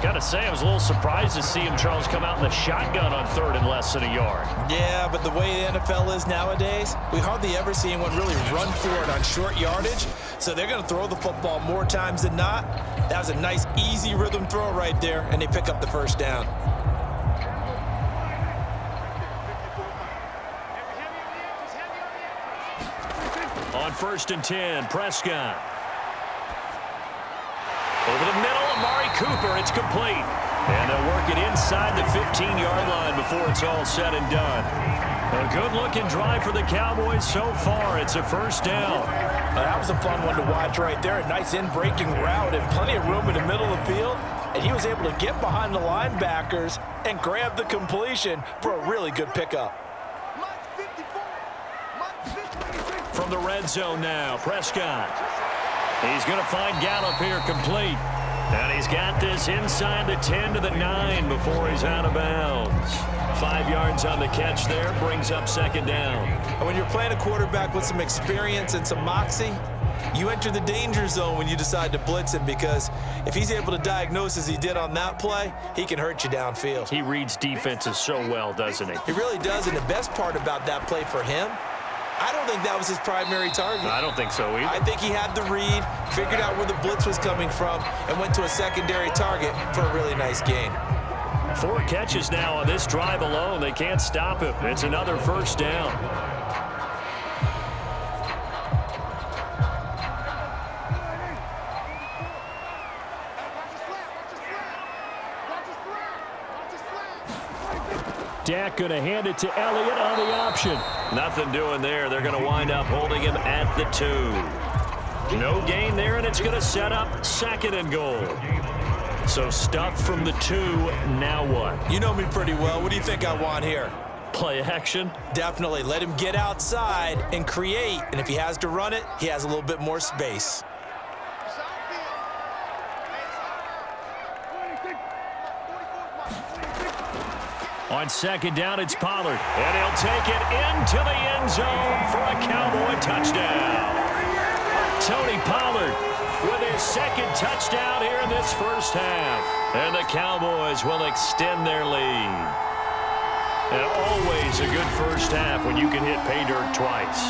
[SPEAKER 2] Got to say, I was a little surprised to see him, Charles, come out in the shotgun on 3rd and less than a yard.
[SPEAKER 3] Yeah, but the way the NFL is nowadays, we hardly ever see anyone really run for it on short yardage. So they're going to throw the football more times than not. That was a nice, easy rhythm throw right there, and they pick up the 1st down.
[SPEAKER 2] On 1st and 10, Prescott. Over the middle, Amari Cooper, it's complete. And they'll work it inside the 15-yard line before it's all said and done. A good-looking drive for the Cowboys so far. It's a 1st down.
[SPEAKER 3] That was a fun one to watch right there. A nice in-breaking route and plenty of room in the middle of the field. And he was able to get behind the linebackers and grab the completion for a really good pickup.
[SPEAKER 2] From the red zone now, Prescott. He's going to find Gallup here complete. And he's got this inside the 10 to the 9 before he's out of bounds. 5 yards on the catch there, brings up 2nd down.
[SPEAKER 3] And when you're playing a quarterback with some experience and some moxie,
[SPEAKER 5] You enter the danger zone when you decide to blitz him, because if he's able to diagnose as he did on that play, he can hurt you downfield.
[SPEAKER 2] He reads defenses so well, doesn't he?
[SPEAKER 5] He really does, and the best part about that play for him, I don't think that was his primary target.
[SPEAKER 2] I don't think so either.
[SPEAKER 5] I think he had the read, figured out where the blitz was coming from, and went to a secondary target for a really nice gain.
[SPEAKER 2] 4 catches now on this drive alone. They can't stop him. It's another first down. Dak going to hand it to Elliott on the option. Nothing doing there. They're going to wind up holding him at the 2. No gain there, and it's going to set up 2nd and goal. So stuffed from the 2. Now what?
[SPEAKER 5] You know me pretty well. What do you think I want here?
[SPEAKER 2] Play action?
[SPEAKER 5] Definitely. Let him get outside and create. And if he has to run it, he has a little bit more space.
[SPEAKER 2] On 2nd down, it's Pollard. And he'll take it into the end zone for a Cowboy touchdown. Tony Pollard with his 2nd touchdown here in this first half. And the Cowboys will extend their lead. And always a good first half when you can hit pay dirt twice.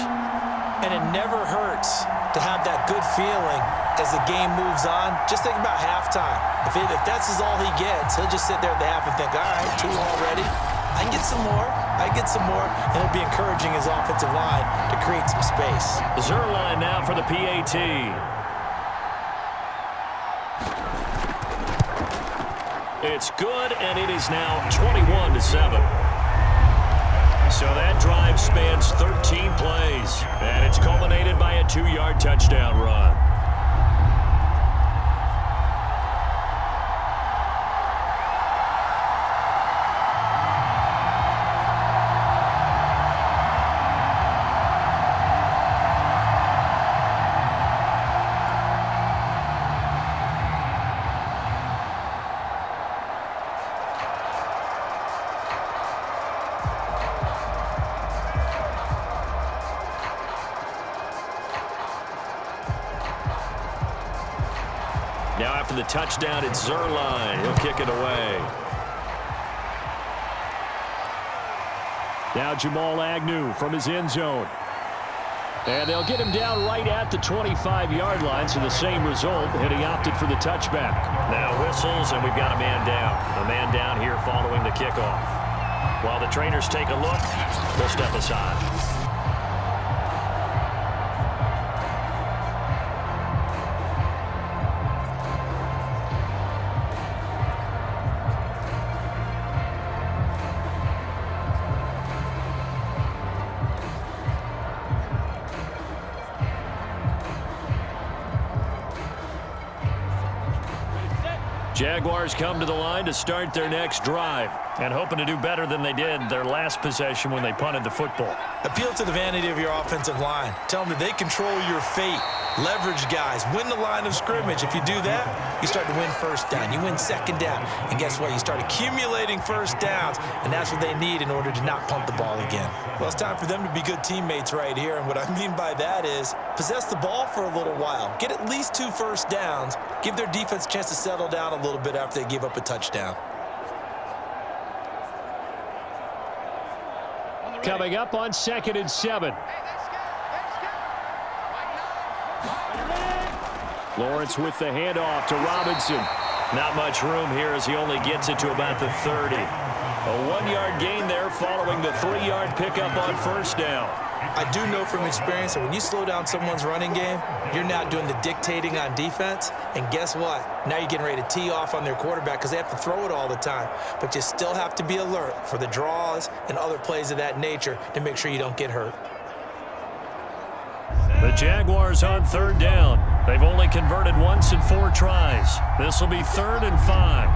[SPEAKER 3] And it never hurts to have that good feeling as the game moves on. Just think about halftime. If that's all he gets, he'll just sit there at the half and think, all right, 2 already. I can get some more. I can get some more. And he'll be encouraging his offensive line to create some space.
[SPEAKER 2] Zerline now for the PAT. It's good, and it is now 21-7. So that drive spans 13 plays, and it's culminated by a 2-yard touchdown run. Now after the touchdown, it's Zerline. He'll kick it away. Now Jamal Agnew from his end zone. And they'll get him down right at the 25-yard line, so the same result, and he opted for the touchback. Now whistles, and we've got a man down. A man down here following the kickoff. While the trainers take a look, we'll step aside. Jaguars come to the line to start their next drive and hoping to do better than they did their last possession when they punted the football.
[SPEAKER 5] Appeal to the vanity of your offensive line. Tell them that they control your fate. Leverage guys. Win the line of scrimmage. If you do that, you start to win first down. You win 2nd down. And guess what? You start accumulating first downs, and that's what they need in order to not punt the ball again. Well, it's time for them to be good teammates right here, and what I mean by that is possess the ball for a little while. Get at least 2 first downs. Give their defense a chance to settle down a little bit after they give up a touchdown.
[SPEAKER 2] Coming up on 2nd and 7. Lawrence with the handoff to Robinson. Not much room here as he only gets it to about the 30. A 1-yard gain there following the 3-yard pickup on first down.
[SPEAKER 5] I do know from experience that when you slow down someone's running game, you're not doing the dictating on defense. And guess what? Now you're getting ready to tee off on their quarterback because they have to throw it all the time. But you still have to be alert for the draws and other plays of that nature to make sure you don't get hurt.
[SPEAKER 2] The Jaguars on 3rd down. They've only converted once in 4 tries. This will be 3rd and 5.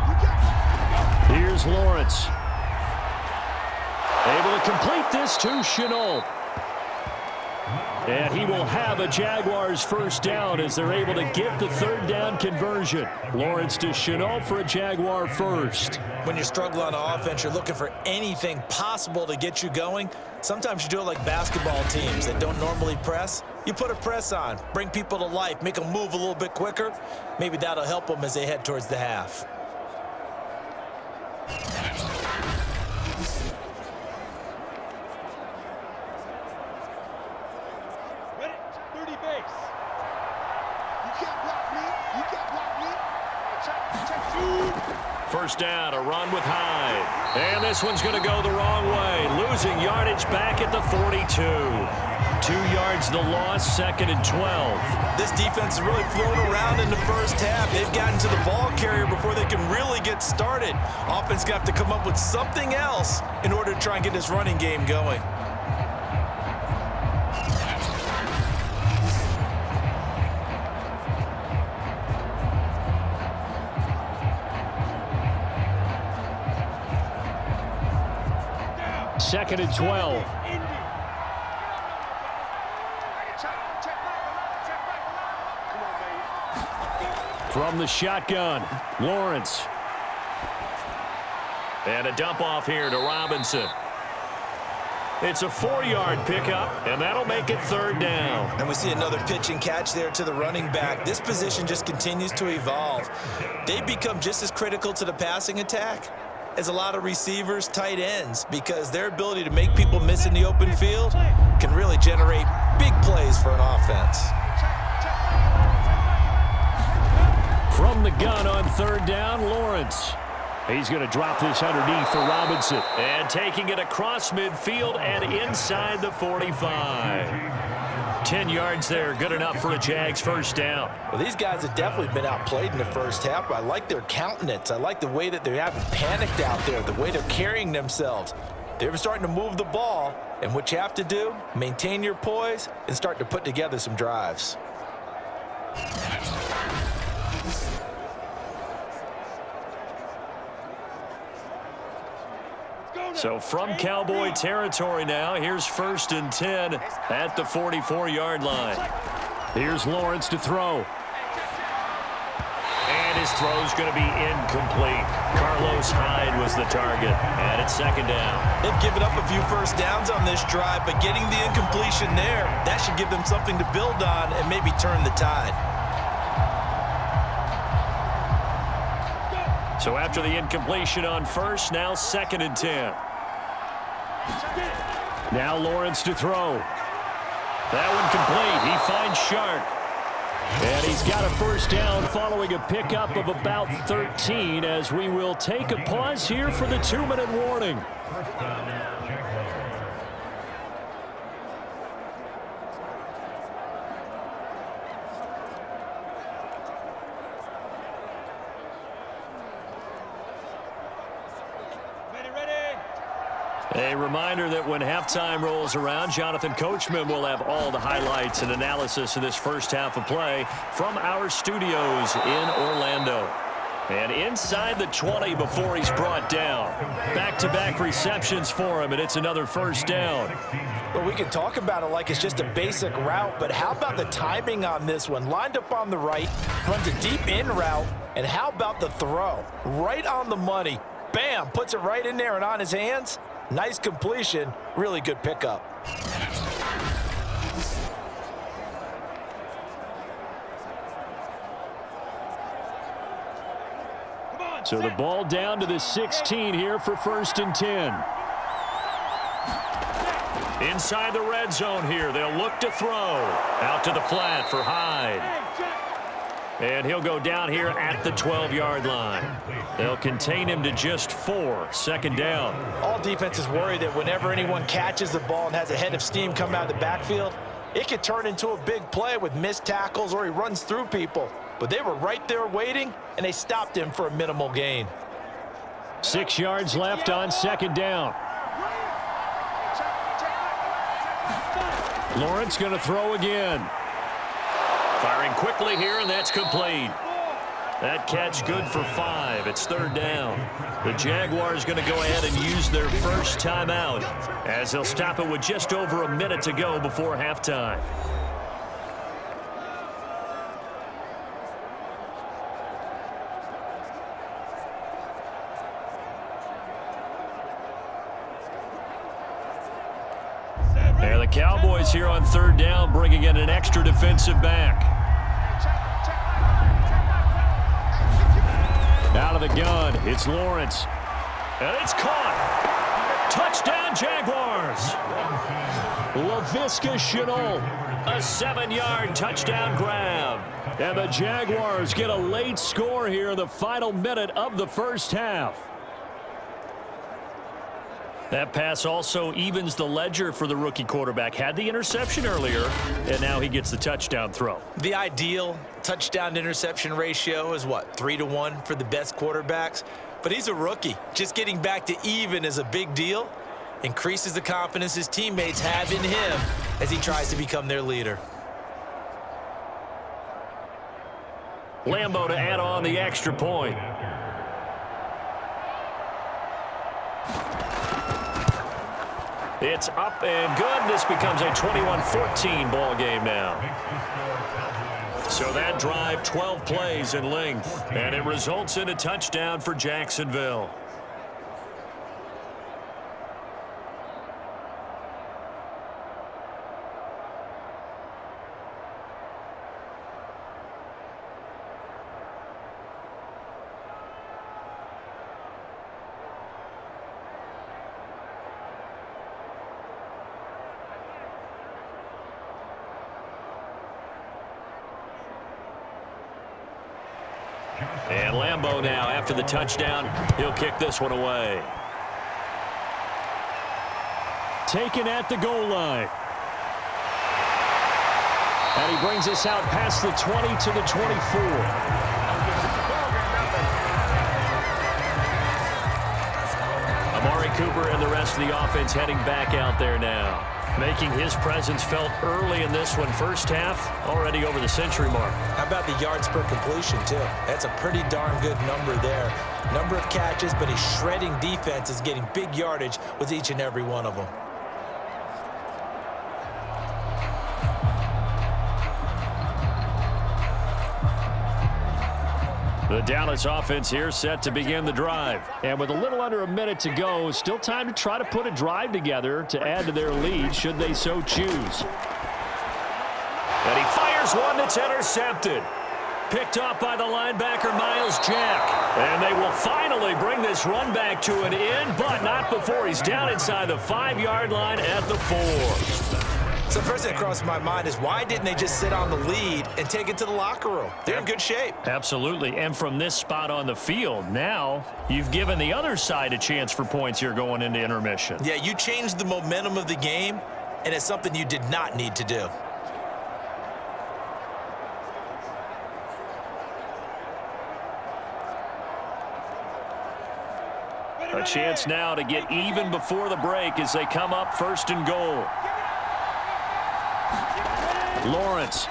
[SPEAKER 2] Here's Lawrence. Able to complete this to Chenault. And he will have a Jaguars first down as they're able to get the third down conversion. Lawrence to Chenault for a Jaguar first.
[SPEAKER 3] When you struggle on offense, you're looking for anything possible to get you going. Sometimes you do it like basketball teams that don't normally press. You put a press on, bring people to life, make them move a little bit quicker. Maybe that'll help them as they head towards the half.
[SPEAKER 2] First down, a run with Hyde. And this one's going to go the wrong way. Losing yardage back at the 42. 2 yards the loss, 2nd and 12.
[SPEAKER 5] This defense is really flown around in the first half. They've gotten to the ball carrier before they can really get started. Offense going to have to come up with something else in order to try and get this running game going.
[SPEAKER 2] Second and 12. From the shotgun, Lawrence. And a dump off here to Robinson. It's a 4-yard pickup, and that'll make it third down.
[SPEAKER 3] And we see another pitch and catch there to the running back. This position just continues to evolve. They become just as critical to the passing attack as a lot of receivers, tight ends, because their ability to make people miss in the open field can really generate big plays for an offense.
[SPEAKER 2] From the gun on third down, Lawrence. He's going to drop this underneath for Robinson. And taking it across midfield and inside the 45. 10 yards there, good enough for a Jags first down.
[SPEAKER 3] Well, these guys have definitely been outplayed in the first half, but I like their countenance. I like the way that they haven't panicked out there, the way they're carrying themselves. They're starting to move the ball, and what you have to do, maintain your poise and start to put together some drives.
[SPEAKER 2] So from Cowboy territory now, here's 1st and 10 at the 44-yard line. Here's Lawrence to throw. And his throw's going to be incomplete. Carlos Hyde was the target, and it's 2nd down.
[SPEAKER 5] They've given up a few first downs on this drive, but getting the incompletion there, that should give them something to build on and maybe turn the tide.
[SPEAKER 2] So after the incompletion on first, now 2nd and 10. Now Lawrence to throw. That one complete. He finds Shark. And he's got a first down following a pickup of about 13 as we will take a pause here for the 2-minute warning. A reminder that when halftime rolls around, Jonathan Coachman will have all the highlights and analysis of this first half of play from our studios in Orlando. And inside the 20 before he's brought down. Back-to-back receptions for him, and it's another first down.
[SPEAKER 3] Well, we can talk about it like it's just a basic route, but how about the timing on this one? Lined up on the right, runs a deep in route, and how about the throw? Right on the money. Bam, puts it right in there and on his hands. Nice completion, really good pickup.
[SPEAKER 2] So the ball down to the 16 here for 1st and 10. Inside the red zone here, they'll look to throw. Out to the flat for Hyde. And he'll go down here at the 12-yard line. They'll contain him to just 4, 2nd down.
[SPEAKER 3] All defenses worry that whenever anyone catches the ball and has a head of steam coming out of the backfield, it could turn into a big play with missed tackles or he runs through people. But they were right there waiting, and they stopped him for a minimal gain.
[SPEAKER 2] 6 yards left on 2nd down. Lawrence going to throw again. Firing quickly here, and that's complete. That catch good for 5. It's third down. The Jaguars going to go ahead and use their first timeout as they'll stop it with just over a minute to go before halftime. And the Cowboys here on third down, bringing in an extra defensive back. Out of the gun, it's Lawrence. And it's caught. Touchdown, Jaguars. Laviska Shenault, a 7-yard touchdown grab. And the Jaguars get a late score here in the final minute of the first half. That pass also evens the ledger for the rookie quarterback. Had the interception earlier, and now he gets the touchdown throw.
[SPEAKER 3] The ideal touchdown-interception ratio is, what, 3-to-1 for the best quarterbacks? But he's a rookie. Just getting back to even is a big deal. Increases the confidence his teammates have in him as he tries to become their leader.
[SPEAKER 2] Lambo to add on the extra point. It's up and good. This becomes a 21-14 ball game now. So that drive, 12 plays in length, and it results in a touchdown for Jacksonville. And Lambo now, after the touchdown, he'll kick this one away. Taken at the goal line. And he brings us out past the 20 to the 24. Amari Cooper and the rest of the offense heading back out there now, making his presence felt early in this one. First half, already over the century mark.
[SPEAKER 3] How about the yards per completion, too? That's a pretty darn good number there. Number of catches, but his shredding defense is getting big yardage with each and every one of them.
[SPEAKER 2] The Dallas offense here set to begin the drive. And with a little under a minute to go, still time to try to put a drive together to add to their lead should they so choose. And he fires one that's intercepted. Picked off by the linebacker, Miles Jack. And they will finally bring this run back to an end, but not before he's down inside the 5-yard line at the 4.
[SPEAKER 3] So first thing that crossed my mind is, why didn't they just sit on the lead and take it to the locker room? They're in good shape.
[SPEAKER 2] Absolutely. And from this spot on the field, now you've given the other side a chance for points here going into intermission.
[SPEAKER 3] Yeah, you changed the momentum of the game, and it's something you did not need to do.
[SPEAKER 2] A chance now to get even before the break as they come up first and goal. Lawrence.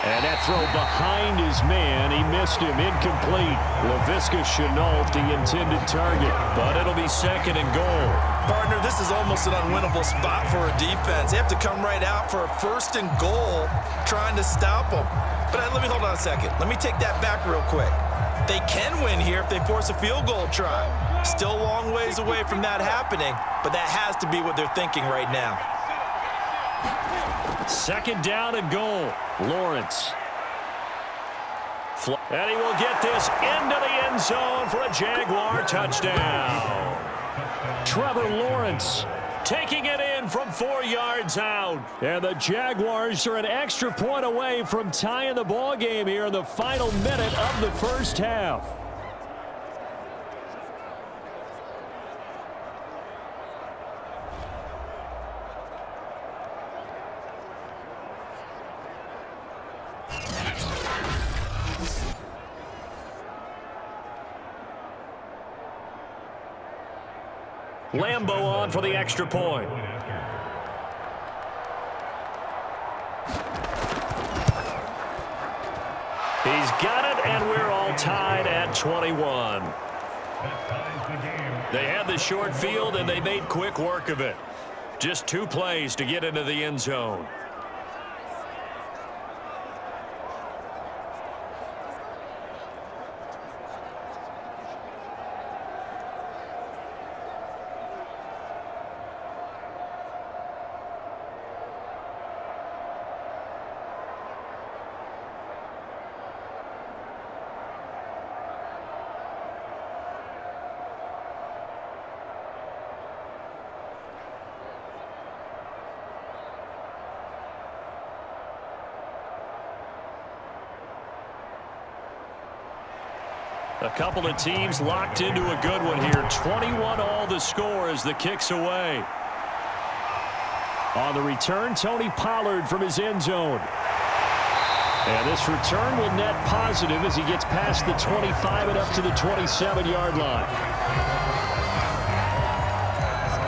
[SPEAKER 2] And that throw behind his man. He missed him. Incomplete. Laviska Shenault, the intended target. But it'll be second and goal.
[SPEAKER 5] Partner, this is almost an unwinnable spot for a defense. They have to come right out for a first and goal trying to stop them. But let me hold on a second. Let me take that back real quick. They can win here if they force a field goal try. Still a long ways away from that happening, but that has to be what they're thinking right now.
[SPEAKER 2] Second down and goal. Lawrence. And he will get this into the end zone for a Jaguar touchdown. Trevor Lawrence taking it in from 4 yards out. And the Jaguars are an extra point away from tying the ball game here in the final minute of the first half. Lambo on for the extra point. He's got it, and we're all 21. They had the short field, and they made quick work of it. Just 2 plays to get into the end zone. A couple of teams locked into a good one here. 21 all the score as the kick's away. On the return, Tony Pollard from his end zone. And this return will net positive as he gets past the 25 and up to the 27-yard line.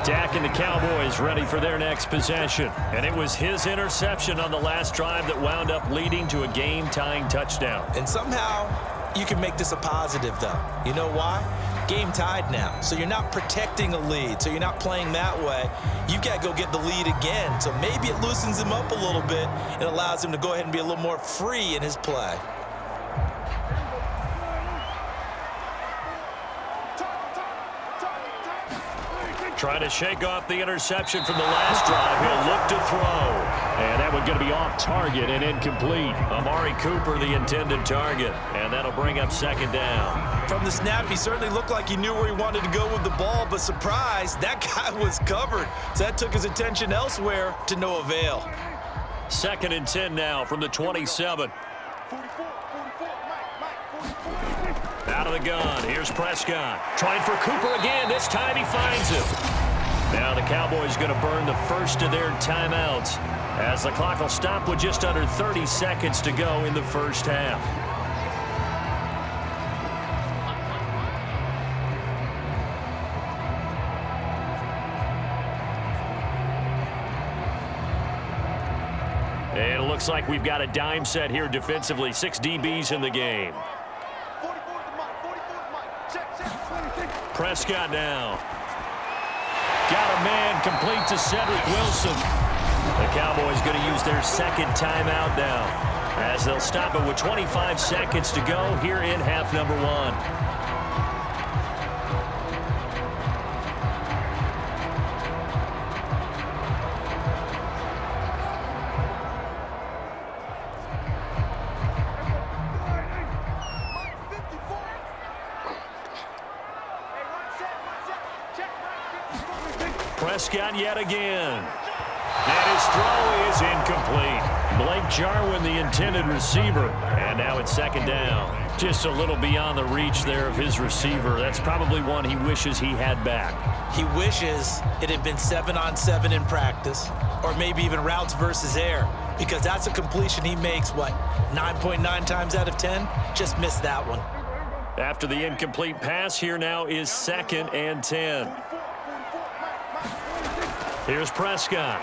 [SPEAKER 2] Dak and the Cowboys ready for their next possession. And it was his interception on the last drive that wound up leading to a game-tying touchdown.
[SPEAKER 3] And somehow you can make this a positive, though. You know why? Game tied now. So you're not protecting a lead. So you're not playing that way. You've got to go get the lead again. So maybe it loosens him up a little bit and allows him to go ahead and be a little more free in his play.
[SPEAKER 2] Trying to shake off the interception from the last drive. He'll look to throw. And that one going to be off target and incomplete. Amari Cooper, the intended target. And that'll bring up second down.
[SPEAKER 5] From the snap, he certainly looked like he knew where he wanted to go with the ball, but surprise, that guy was covered. So that took his attention elsewhere to no avail.
[SPEAKER 2] 2nd and 10 now from the 27. Out of the gun. Here's Prescott. Trying for Cooper again. This time he finds him. Now the Cowboys going to burn the first of their timeouts as the clock will stop with just under 30 seconds to go in the first half. And it looks like we've got a dime set here defensively. 6 DBs in the game. Prescott now. Got a man complete to Cedric Wilson. The Cowboys going to use their second timeout now as they'll stop it with 25 seconds to go here in half number 1. Prescott yet again. And his throw is incomplete. Blake Jarwin, the intended receiver. And now it's second down. Just a little beyond the reach there of his receiver. That's probably one he wishes he had back.
[SPEAKER 3] He wishes it had been 7-on-7 in practice, or maybe even routes versus air, because that's a completion he makes, 9.9 times out of 10? Just missed that one.
[SPEAKER 2] After the incomplete pass, here now is 2nd and 10. Here's Prescott.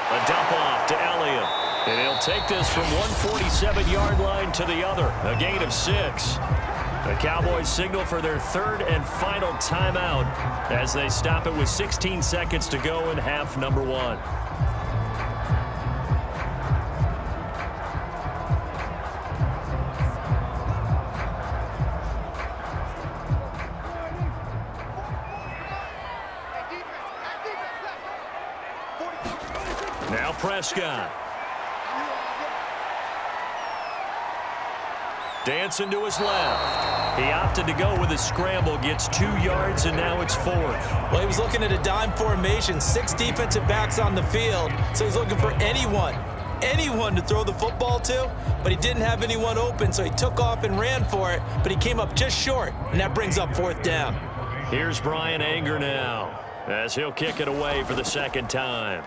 [SPEAKER 2] A dump off to Elliott. And he'll take this from one 47-yard line to the other. A gain of 6. The Cowboys signal for their third and final timeout as they stop it with 16 seconds to go in half number 1. Now Prescott. Dancing to his left. He opted to go with a scramble, gets 2 yards, and now it's 4th.
[SPEAKER 3] Well, he was looking at a dime formation, 6 defensive backs on the field, so he's looking for anyone to throw the football to, but he didn't have anyone open, so he took off and ran for it, but he came up just short, and that brings up 4th down.
[SPEAKER 2] Here's Brian Anger now, as he'll kick it away for the second time.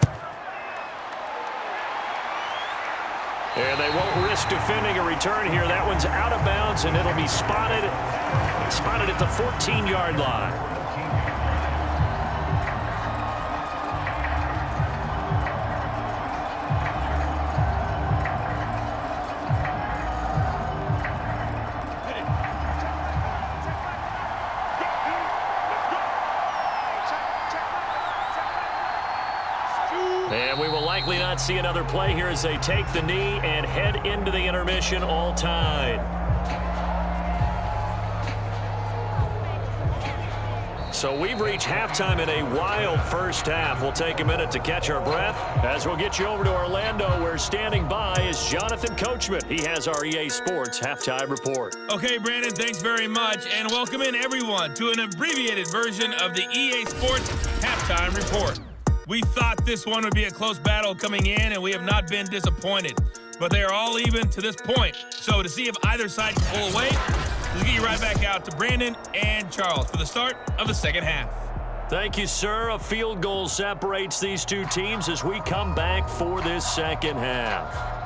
[SPEAKER 2] And they won't risk defending a return here. That one's out of bounds, and it'll be spotted at the 14-yard line. And we will likely not see another play here as they take the knee and head into the intermission all tied. So we've reached halftime in a wild first half. We'll take a minute to catch our breath as we'll get you over to Orlando, where standing by is Jonathan Coachman. He has our EA Sports halftime report.
[SPEAKER 6] Okay, Brandon, thanks very much, and welcome in everyone to an abbreviated version of the EA Sports halftime report. We thought this one would be a close battle coming in, and we have not been disappointed. But they are all even to this point. So to see if either side can pull away, let's get you right back out to Brandon and Charles for the start of the second half.
[SPEAKER 2] Thank you, sir. A field goal separates these two teams as we come back for this second half.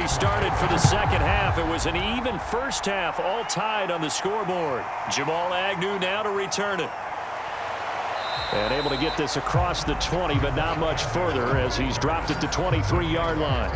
[SPEAKER 2] Started for the second half. It was an even first half, all tied on the scoreboard. Jamal Agnew now to return it. And able to get this across the 20, but not much further as he's dropped at the 23-yard line.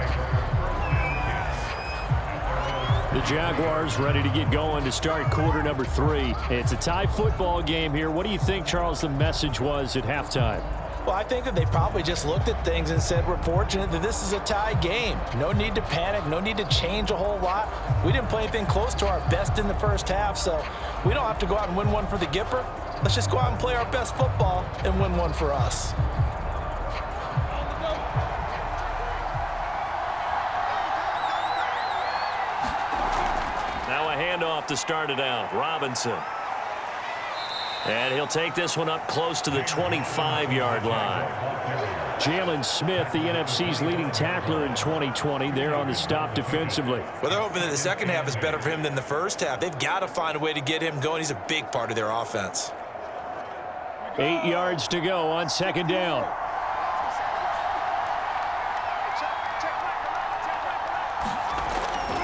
[SPEAKER 2] The Jaguars ready to get going to start quarter number 3. It's a tie football game here. What do you think, Charles, the message was at halftime?
[SPEAKER 3] Well, I think that they probably just looked at things and said, we're fortunate that this is a tie game. No need to panic, no need to change a whole lot. We didn't play anything close to our best in the first half, so we don't have to go out and win one for the Gipper. Let's just go out and play our best football and win one for us.
[SPEAKER 2] Now a handoff to start it out. Robinson. And he'll take this one up close to the 25-yard line. Jalen Smith, the NFC's leading tackler in 2020, there on the stop defensively.
[SPEAKER 5] Well, they're hoping that the second half is better for him than the first half. They've got to find a way to get him going. He's a big part of their offense.
[SPEAKER 2] 8 yards to go on second down.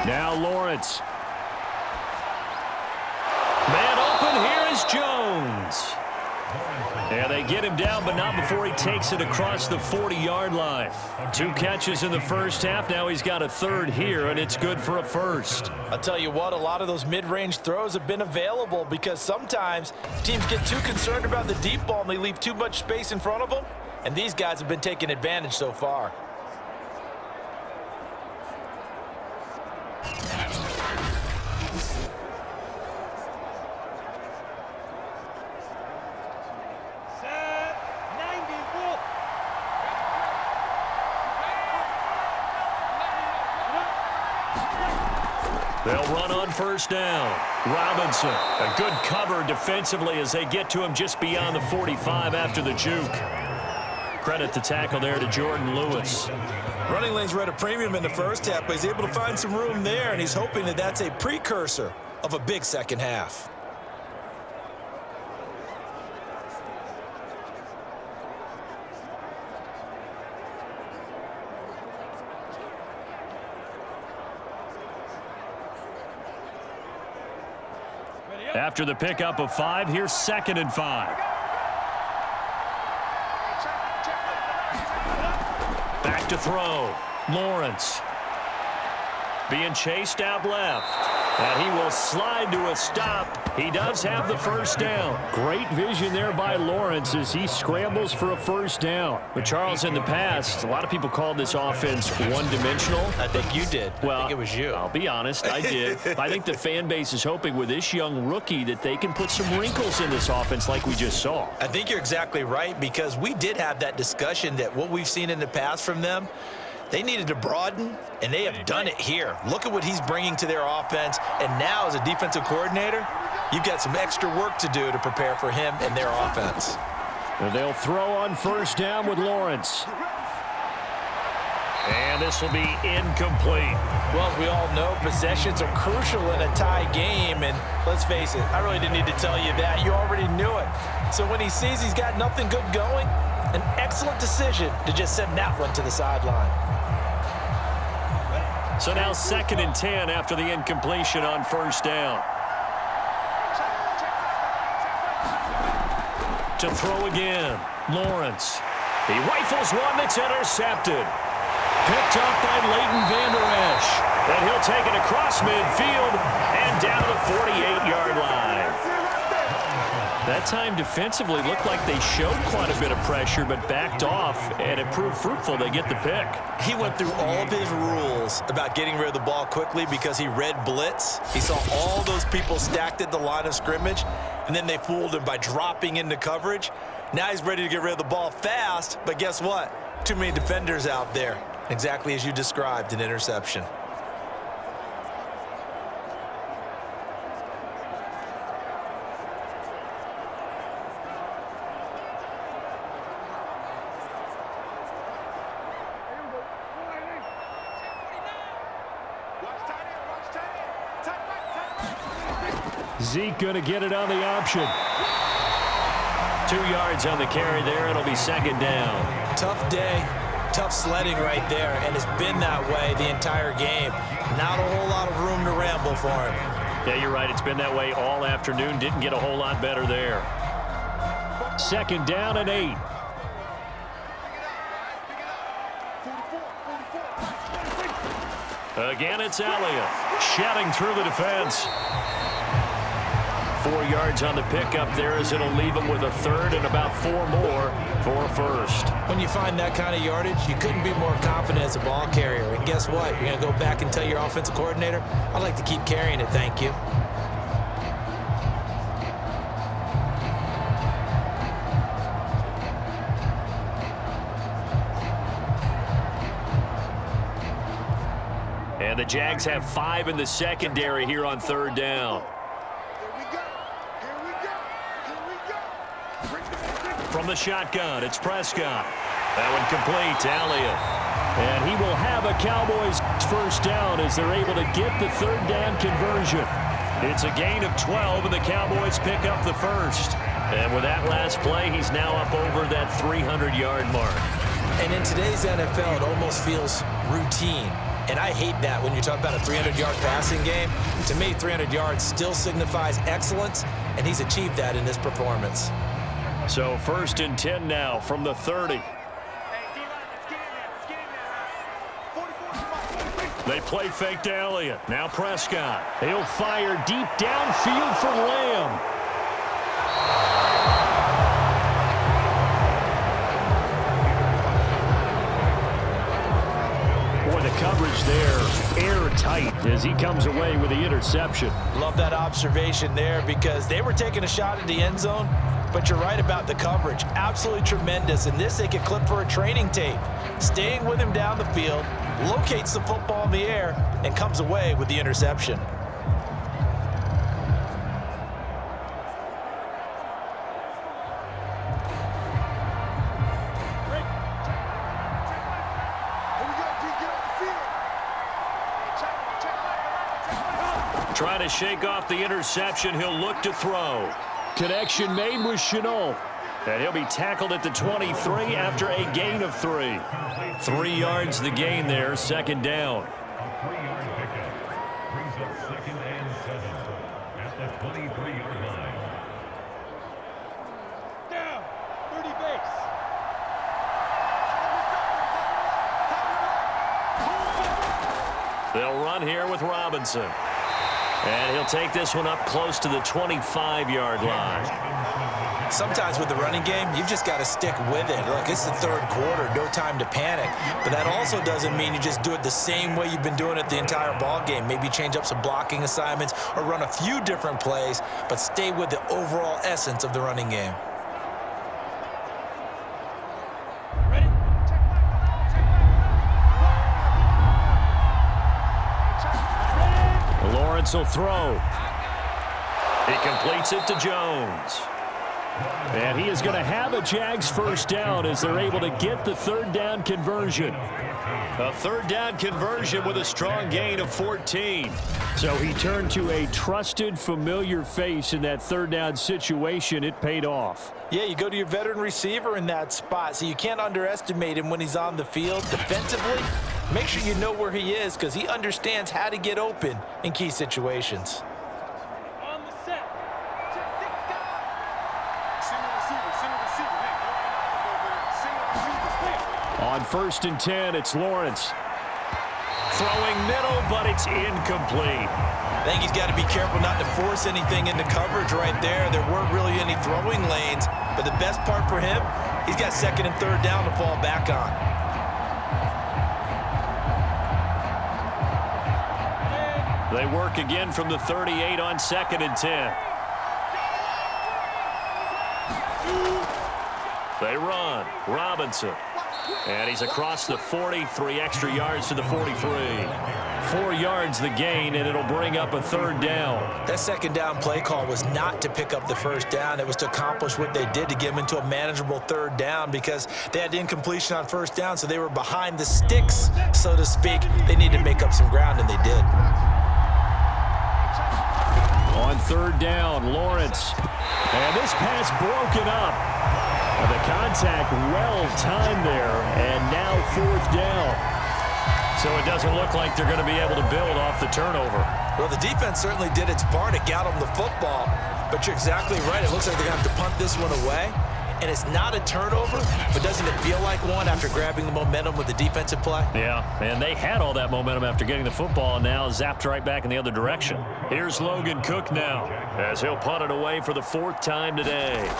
[SPEAKER 2] Now Lawrence. Man open, here is Jones. And they get him down, but not before he takes it across the 40-yard line. 2 catches in the first half. Now he's got a third here, and it's good for a first.
[SPEAKER 3] I'll tell you what, a lot of those mid-range throws have been available because sometimes teams get too concerned about the deep ball and they leave too much space in front of them. And these guys have been taking advantage so far.
[SPEAKER 2] They'll run on first down. Robinson, a good cover defensively as they get to him just beyond the 45 after the juke. Credit the tackle there to Jordan Lewis.
[SPEAKER 5] Running lanes were at a premium in the first half, but he's able to find some room there, and he's hoping that that's a precursor of a big second half.
[SPEAKER 2] After the pickup of 5, here's 2nd and 5. Back to throw. Lawrence. Being chased out left. And he will slide to a stop. He does have the first down. Great vision there by Lawrence as he scrambles for a first down. But Charles, in the past, a lot of people called this offense one-dimensional.
[SPEAKER 3] I think you did.
[SPEAKER 2] Well,
[SPEAKER 3] I think it was you.
[SPEAKER 2] I'll be honest, I did. I think the fan base is hoping with this young rookie that they can put some wrinkles in this offense like we just saw.
[SPEAKER 5] I think you're exactly right, because we did have that discussion that what we've seen in the past from them, they needed to broaden, and they have done it here. Look at what he's bringing to their offense, and now as a defensive coordinator, you've got some extra work to do to prepare for him and their offense.
[SPEAKER 2] And they'll throw on first down with Lawrence. And this will be incomplete.
[SPEAKER 3] Well, as we all know, possessions are crucial in a tie game. And let's face it, I really didn't need to tell you that. You already knew it. So when he sees he's got nothing good going, an excellent decision to just send that one to the sideline.
[SPEAKER 2] So now 2nd and 10 after the incompletion on 1st down. To throw again, Lawrence. He rifles one that's intercepted. Picked up by Leighton Vander Esch. And he'll take it across midfield and down to the 48-yard line. That time defensively looked like they showed quite a bit of pressure but backed off, and it proved fruitful. They get the pick.
[SPEAKER 5] He went through all of his rules about getting rid of the ball quickly because he read blitz. He saw all those people stacked at the line of scrimmage, and then they fooled him by dropping into coverage. Now he's ready to get rid of the ball fast, but guess what? Too many defenders out there. Exactly as you described, an interception.
[SPEAKER 2] Zeke going to get it on the option. 2 yards on the carry there. It'll be 2nd down.
[SPEAKER 3] Tough day. Tough sledding right there, and it's been that way the entire game. Not a whole lot of room to ramble for him.
[SPEAKER 2] Yeah, you're right. It's been that way all afternoon. Didn't get a whole lot better there. 2nd down and 8. Again, it's Elliott. Shedding through the defense. 4 yards on the pickup there as it'll leave him with a 3rd and about 4 more for a 1st.
[SPEAKER 3] When you find that kind of yardage, you couldn't be more confident as a ball carrier. And guess what? You're going to go back and tell your offensive coordinator, I'd like to keep carrying it, thank you.
[SPEAKER 2] And the Jags have 5 in the secondary here on 3rd down. From the shotgun, it's Prescott. That one complete to Elliott. And he will have a Cowboys 1st down as they're able to get the 3rd down conversion. It's a gain of 12, and the Cowboys pick up the 1st. And with that last play, he's now up over that 300-yard mark.
[SPEAKER 3] And in today's NFL, it almost feels routine. And I hate that when you talk about a 300-yard passing game. To me, 300 yards still signifies excellence, and he's achieved that in this performance.
[SPEAKER 2] So 1st and 10 now from the 30. They play fake to Elliott. Now Prescott. He'll fire deep downfield for Lamb. Boy, the coverage there airtight as he comes away with the interception.
[SPEAKER 3] Love that observation there because they were taking a shot at the end zone. But you're right about the coverage. Absolutely tremendous. And this they could clip for a training tape. Staying with him down the field, locates the football in the air, and comes away with the interception.
[SPEAKER 2] Trying to shake off the interception. He'll look to throw. Connection made with Chenault. And he'll be tackled at the 23 after a gain of 3. 3 yards the gain there, 2nd down.
[SPEAKER 1] A 3-yard pickup brings up 2nd and 7 at the 23-yard line.
[SPEAKER 4] Down. 30 base.
[SPEAKER 2] They'll run here with Robinson. And he'll take this one up close to the 25-yard line.
[SPEAKER 3] Sometimes with the running game, you've just got to stick with it. Look, it's the 3rd quarter, no time to panic. But that also doesn't mean you just do it the same way you've been doing it the entire ball game. Maybe change up some blocking assignments or run a few different plays, but stay with the overall essence of the running game.
[SPEAKER 4] Ready?
[SPEAKER 2] Lawrence will throw. He completes it to Jones. And he is going to have a Jags first down as they're able to get the third down conversion. A third down conversion with a strong gain of 14. So he turned to a trusted, familiar face in that third down situation. It paid off.
[SPEAKER 3] Yeah, you go to your veteran receiver in that spot, so you can't underestimate him when he's on the field. Defensively, make sure you know where he is because he understands how to get open in key situations.
[SPEAKER 4] On the set. Check this guy. Single receiver. Hey, single receiver.
[SPEAKER 2] On 1st and 10, it's Lawrence. Throwing middle, but it's incomplete.
[SPEAKER 5] I think he's got to be careful not to force anything into coverage right there. There weren't really any throwing lanes, but the best part for him, he's got 2nd and 3rd down to fall back on.
[SPEAKER 2] They work again from the 38 on 2nd and 10. They run. Robinson. And he's across the 40, 3 extra yards to the 43. 4 yards the gain, and it'll bring up a 3rd down.
[SPEAKER 3] That 2nd down play call was not to pick up the 1st down. It was to accomplish what they did to get them into a manageable 3rd down because they had incompletion on 1st down, so they were behind the sticks, so to speak. They needed to make up some ground, and they did.
[SPEAKER 2] On 3rd down, Lawrence. And this pass broken up. The contact well-timed there, and now 4th down. So it doesn't look like they're going to be able to build off the turnover.
[SPEAKER 3] Well, the defense certainly did its part. It got them the football, but you're exactly right. It looks like they're going to have to punt this one away, and it's not a turnover, but doesn't it feel like one after grabbing the momentum with the defensive play?
[SPEAKER 2] Yeah, and they had all that momentum after getting the football, and now zapped right back in the other direction. Here's Logan Cook now, as he'll punt it away for the 4th time today.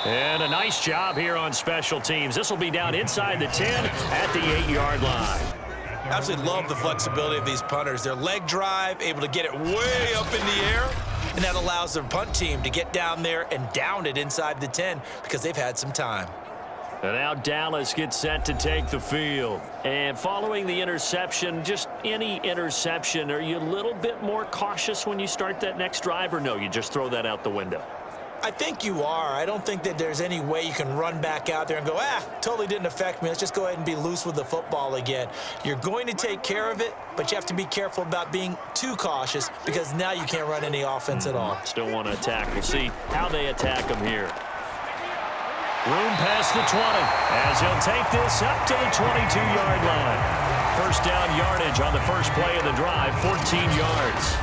[SPEAKER 2] And a nice job here on special teams. This will be down inside the 10 at the 8-yard line.
[SPEAKER 5] Absolutely love the flexibility of these punters. Their leg drive, able to get it way up in the air, and that allows their punt team to get down there and down it inside the 10 because they've had some time.
[SPEAKER 2] And now Dallas gets set to take the field. And following the interception, just any interception, are you a little bit more cautious when you start that next drive, or no, you just throw that out the window?
[SPEAKER 3] I think you are. I don't think that there's any way you can run back out there and go, totally didn't affect me. Let's just go ahead and be loose with the football again. You're going to take care of it, but you have to be careful about being too cautious because now you can't run any offense at all.
[SPEAKER 2] Still want to attack. We'll see how they attack them here. Room past the 20 as he'll take this up to the 22-yard line. 1st down yardage on the first play of the drive, 14 yards.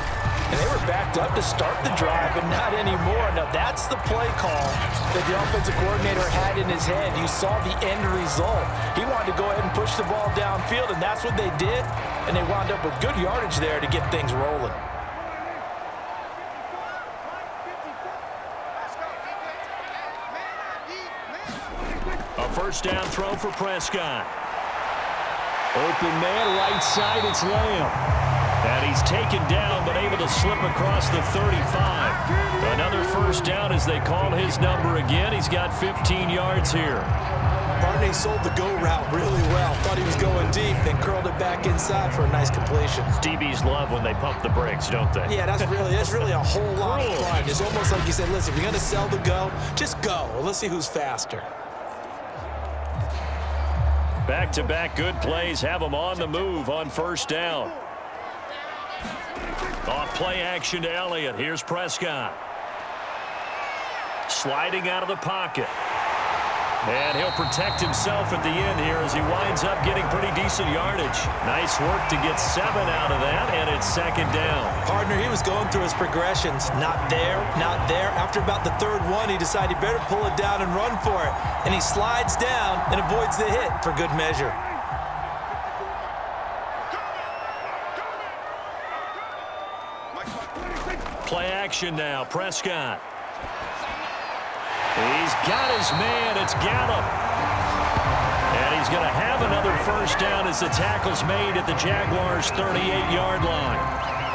[SPEAKER 3] And they were backed up to start the drive, but not anymore. Now, that's the play call that the offensive coordinator had in his head. You saw the end result. He wanted to go ahead and push the ball downfield, and that's what they did. And they wound up with good yardage there to get things rolling.
[SPEAKER 2] A 1st down throw for Prescott. Open man, right side, it's Lamb. And he's taken down, but able to slip across the 35. Another 1st down as they call his number again. He's got 15 yards here.
[SPEAKER 3] Barney sold the go route really well. Thought he was going deep, then curled it back inside for a nice completion.
[SPEAKER 2] DBs love when they pump the brakes, don't they?
[SPEAKER 3] Yeah, that's really a whole lot of fun. It's almost like you said, listen, if you're going to sell the go, just go. Well, let's see who's faster.
[SPEAKER 2] Back-to-back good plays have them on the move on 1st down. Off play action to Elliott. Here's Prescott. Sliding out of the pocket. And he'll protect himself at the end here as he winds up getting pretty decent yardage. Nice work to get 7 out of that, and it's 2nd down.
[SPEAKER 3] Partner, he was going through his progressions. Not there, not there. After about the 3rd one, he decided he better pull it down and run for it. And he slides down and avoids the hit for good measure.
[SPEAKER 2] Play action now. Prescott. He's got his man. It's Gallup. And he's going to have another 1st down as the tackle's made at the Jaguars' 38-yard line.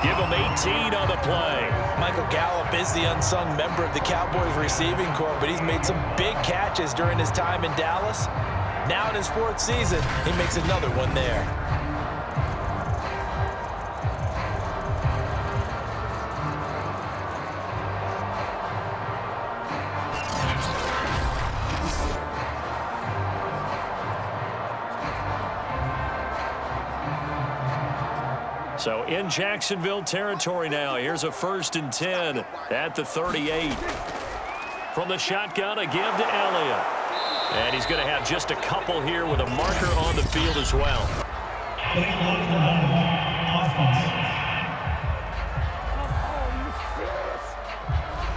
[SPEAKER 2] Give him 18 on the play.
[SPEAKER 3] Michael Gallup is the unsung member of the Cowboys receiving corps, but he's made some big catches during his time in Dallas. Now in his 4th season, he makes another one there.
[SPEAKER 2] So in Jacksonville territory now. Here's a 1st and 10 at the 38. From the shotgun, a give to Elliott. And he's going to have just a couple here with a marker on the field as well.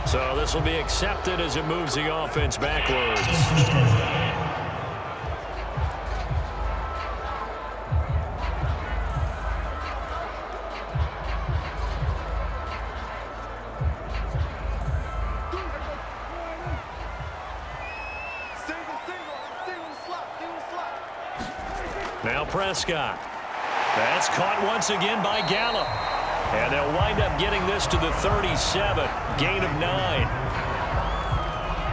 [SPEAKER 2] So this will be accepted as it moves the offense backwards. Now Prescott. That's caught once again by Gallup. And they'll wind up getting this to the 37. Gain of 9.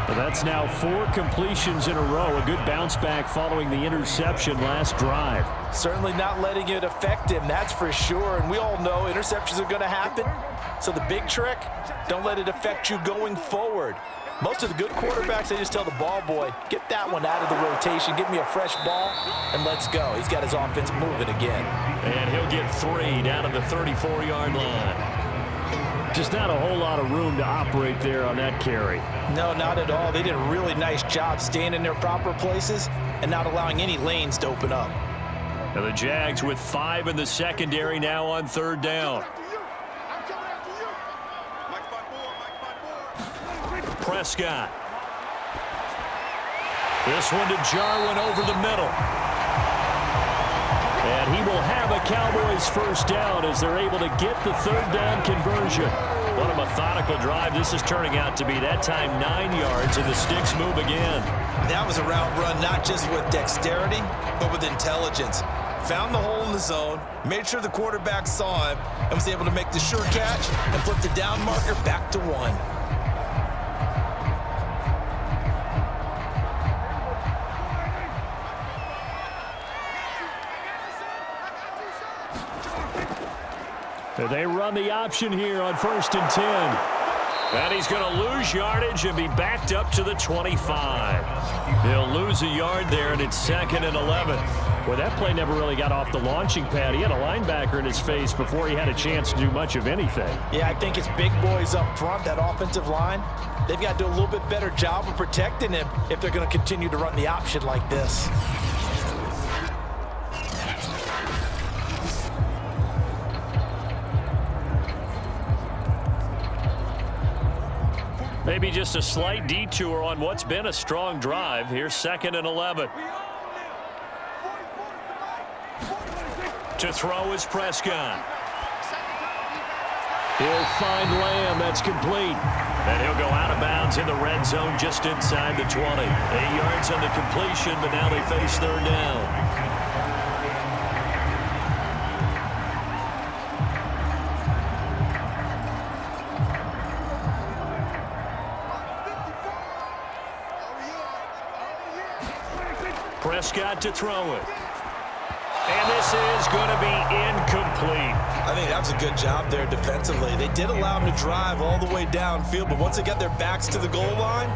[SPEAKER 2] Well, that's now 4 completions in a row. A good bounce back following the interception last drive.
[SPEAKER 3] Certainly not letting it affect him, that's for sure. And we all know interceptions are going to happen. So the big trick, don't let it affect you going forward. Most of the good quarterbacks, they just tell the ball boy, get that one out of the rotation, give me a fresh ball, and let's go. He's got his offense moving again.
[SPEAKER 2] And he'll get 3 down to the 34-yard line. Just not a whole lot of room to operate there on that carry.
[SPEAKER 3] No, not at all. They did a really nice job staying in their proper places and not allowing any lanes to open up.
[SPEAKER 2] Now the Jags with 5 in the secondary now on 3rd down. Prescott. This one to Jarwin over the middle. And he will have a Cowboys 1st down as they're able to get the 3rd down conversion. What a methodical drive this is turning out to be. That time 9 yards, and the sticks move again.
[SPEAKER 5] That was a route run not just with dexterity, but with intelligence. Found the hole in the zone, made sure the quarterback saw him, and was able to make the sure catch and flip the down marker back to 1.
[SPEAKER 2] They run the option here on 1st and 10. And he's going to lose yardage and be backed up to the 25. He'll lose a yard there, and it's 2nd and 11. Well, that play never really got off the launching pad. He had a linebacker in his face before he had a chance to do much of anything.
[SPEAKER 3] Yeah, I think it's big boys up front, that offensive line. They've got to do a little bit better job of protecting him if they're going to continue to run the option like this.
[SPEAKER 2] Maybe just a slight detour on what's been a strong drive. Here's 2nd and 11. To throw is Prescott. He'll find Lamb. That's complete. And he'll go out of bounds in the red zone just inside the 20. 8 yards on the completion, but now they face 3rd down. Prescott to throw it. And this is going to be incomplete.
[SPEAKER 5] I think that was a good job there defensively. They did allow him to drive all the way downfield, but once they got their backs to the goal line,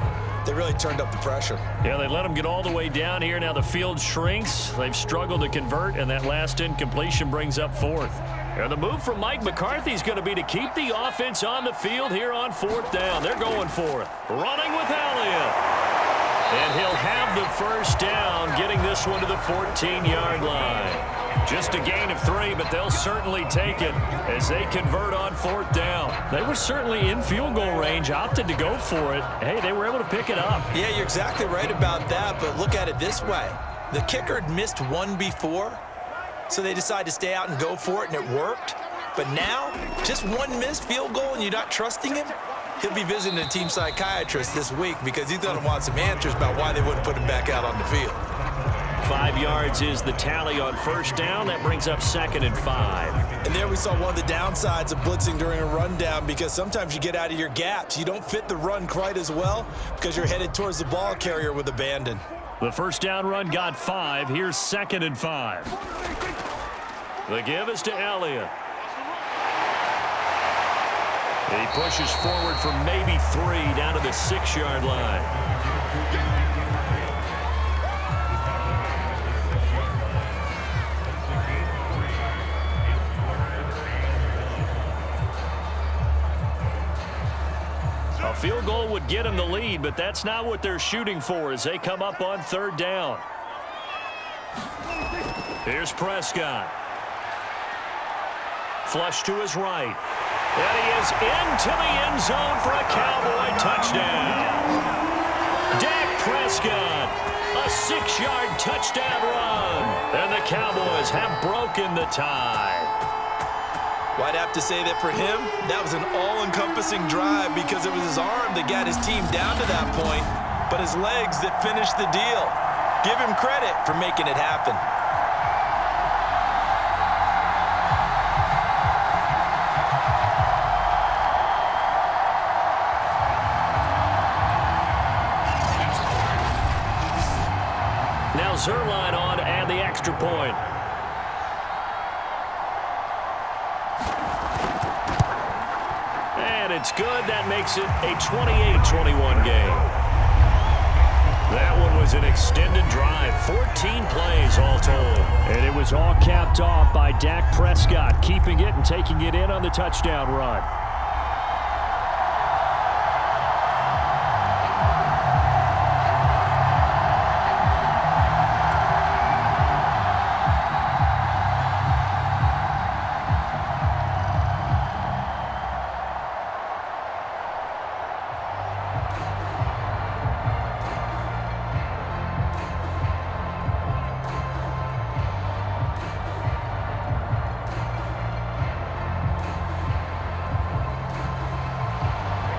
[SPEAKER 5] they really turned up the pressure.
[SPEAKER 2] Yeah, they let him get all the way down here. Now the field shrinks. They've struggled to convert, and that last incompletion brings up 4th. And the move from Mike McCarthy is going to be to keep the offense on the field here on 4th down. They're going for it. Running with Elliott. And he'll have the 1st down, getting this one to the 14-yard line. Just a gain of 3, but they'll certainly take it as they convert on 4th down. They were certainly in field goal range, opted to go for it. Hey, they were able to pick it up.
[SPEAKER 5] Yeah, you're exactly right about that, but look at it this way. The kicker had missed one before, so they decided to stay out and go for it, and it worked. But now, just one missed field goal and you're not trusting him? He'll be visiting a team psychiatrist this week because he's going to want some answers about why they wouldn't put him back out on the field.
[SPEAKER 2] 5 yards is the tally on 1st down. That brings up 2nd and 5.
[SPEAKER 5] And there we saw one of the downsides of blitzing during a rundown because sometimes you get out of your gaps. You don't fit the run quite as well because you're headed towards the ball carrier with abandon.
[SPEAKER 2] The 1st down run got 5. Here's 2nd and 5. The give is to Elliott. He pushes forward for maybe 3 down to the 6-yard line. field goal would get them the lead, but that's not what they're shooting for as they come up on third down. Here's Prescott. Flush to his right. And he is into the end zone for a Cowboy touchdown. Dak Prescott, a 6-yard touchdown run. And the Cowboys have broken the tie.
[SPEAKER 5] Well, I'd have to say that for him, that was an all-encompassing drive because it was his arm that got his team down to that point, but his legs that finished the deal. Give him credit for making it happen.
[SPEAKER 2] Now Zerline on to add the extra point. And it's good. That makes it a 28-21 game. That one was an extended drive. 14 plays all told. And it was all capped off by Dak Prescott, keeping it and taking it in on the touchdown run.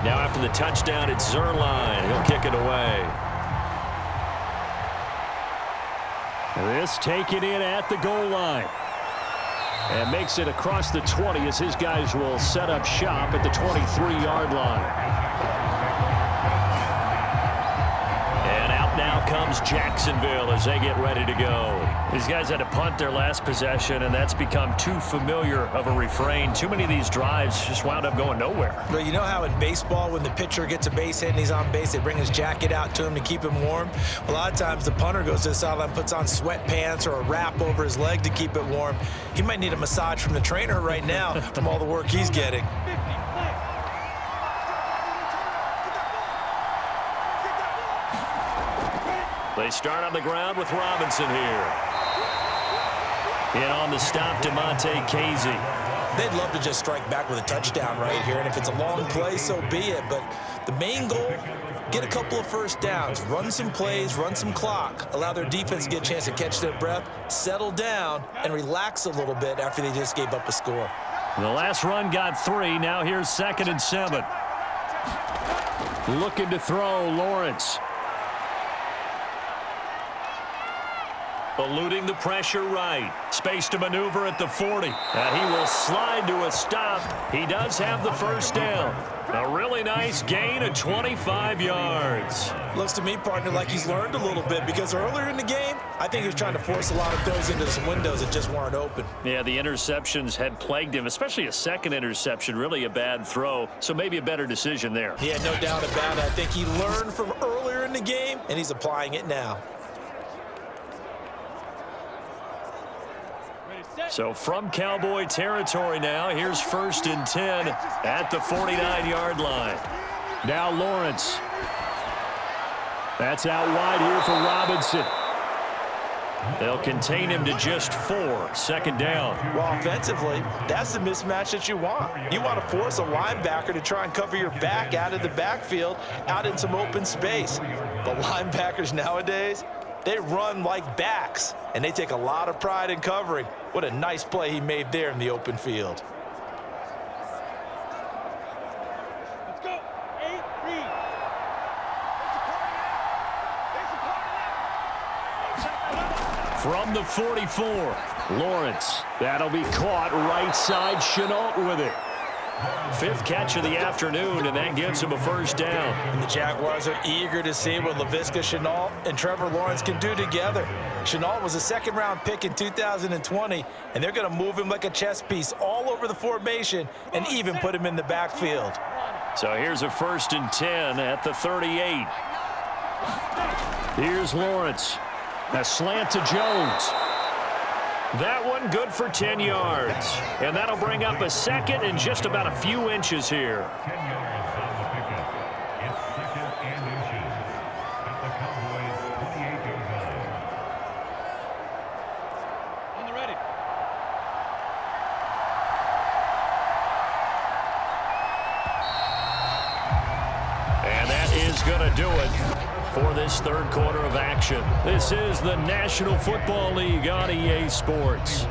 [SPEAKER 2] Now after the touchdown, it's Zerline. He'll kick it away. This taken in at the goal line. And makes it across the 20 as his guys will set up shop at the 23-yard line. And out now comes Jacksonville as they get ready to go. These guys had to punt their last possession, and that's become too familiar of a refrain. Too many of these drives just wound up going nowhere.
[SPEAKER 3] Well, you know how in baseball, when the pitcher gets a base hit and he's on base, they bring his jacket out to him to keep him warm? A lot of times the punter goes to the sideline, puts on sweatpants or a wrap over his leg to keep it warm. He might need a massage from the trainer right now from all the work he's getting.
[SPEAKER 2] They start on the ground with Robinson here. In on the stop, DeMonte Casey.
[SPEAKER 3] They'd love to just strike back with a touchdown right here, and if it's a long play, so be it. But the main goal, get a couple of first downs, run some plays, run some clock, allow their defense to get a chance to catch their breath, settle down, and relax a little bit after they just gave up a score.
[SPEAKER 2] The last run got 3. Now here's 2nd and 7. Looking to throw, Lawrence. Eluding the pressure right. Space to maneuver at the 40. And he will slide to a stop. He does have the first down. A really nice gain of 25 yards.
[SPEAKER 3] Looks to me, partner, like he's learned a little bit because earlier in the game, I think he was trying to force a lot of throws into some windows that just weren't open.
[SPEAKER 2] Yeah, the interceptions had plagued him, especially a second interception, really a bad throw. So maybe a better decision there.
[SPEAKER 3] Yeah, no doubt about it. I think he learned from earlier in the game, and he's applying it now.
[SPEAKER 2] So from Cowboy territory now, here's 1st and 10 at the 49-yard line. Now Lawrence. That's out wide here for Robinson. They'll contain him to just 4. 2nd down.
[SPEAKER 3] Well, offensively, that's the mismatch that you want. You want to force a linebacker to try and cover your back out of the backfield, out in some open space. But linebackers nowadays, they run like backs, and they take a lot of pride in covering. What a nice play he made there in the open field.
[SPEAKER 4] Let's go. 8-3.
[SPEAKER 2] From the 44, Lawrence. That'll be caught right side. Chenault with it. 5th catch of the afternoon, and that gives him a first down.
[SPEAKER 3] And the Jaguars are eager to see what Laviska Shenault and Trevor Lawrence can do together. Shenault was a 2nd-round pick in 2020, and they're going to move him like a chess piece all over the formation and even put him in the backfield.
[SPEAKER 2] So here's a 1st and 10 at the 38. Here's Lawrence. A slant to Jones. That one good for 10 yards. And that'll bring up a 2nd and just about a few inches here. is going to do it for this third quarter of action. This is the National Football League on EA Sports.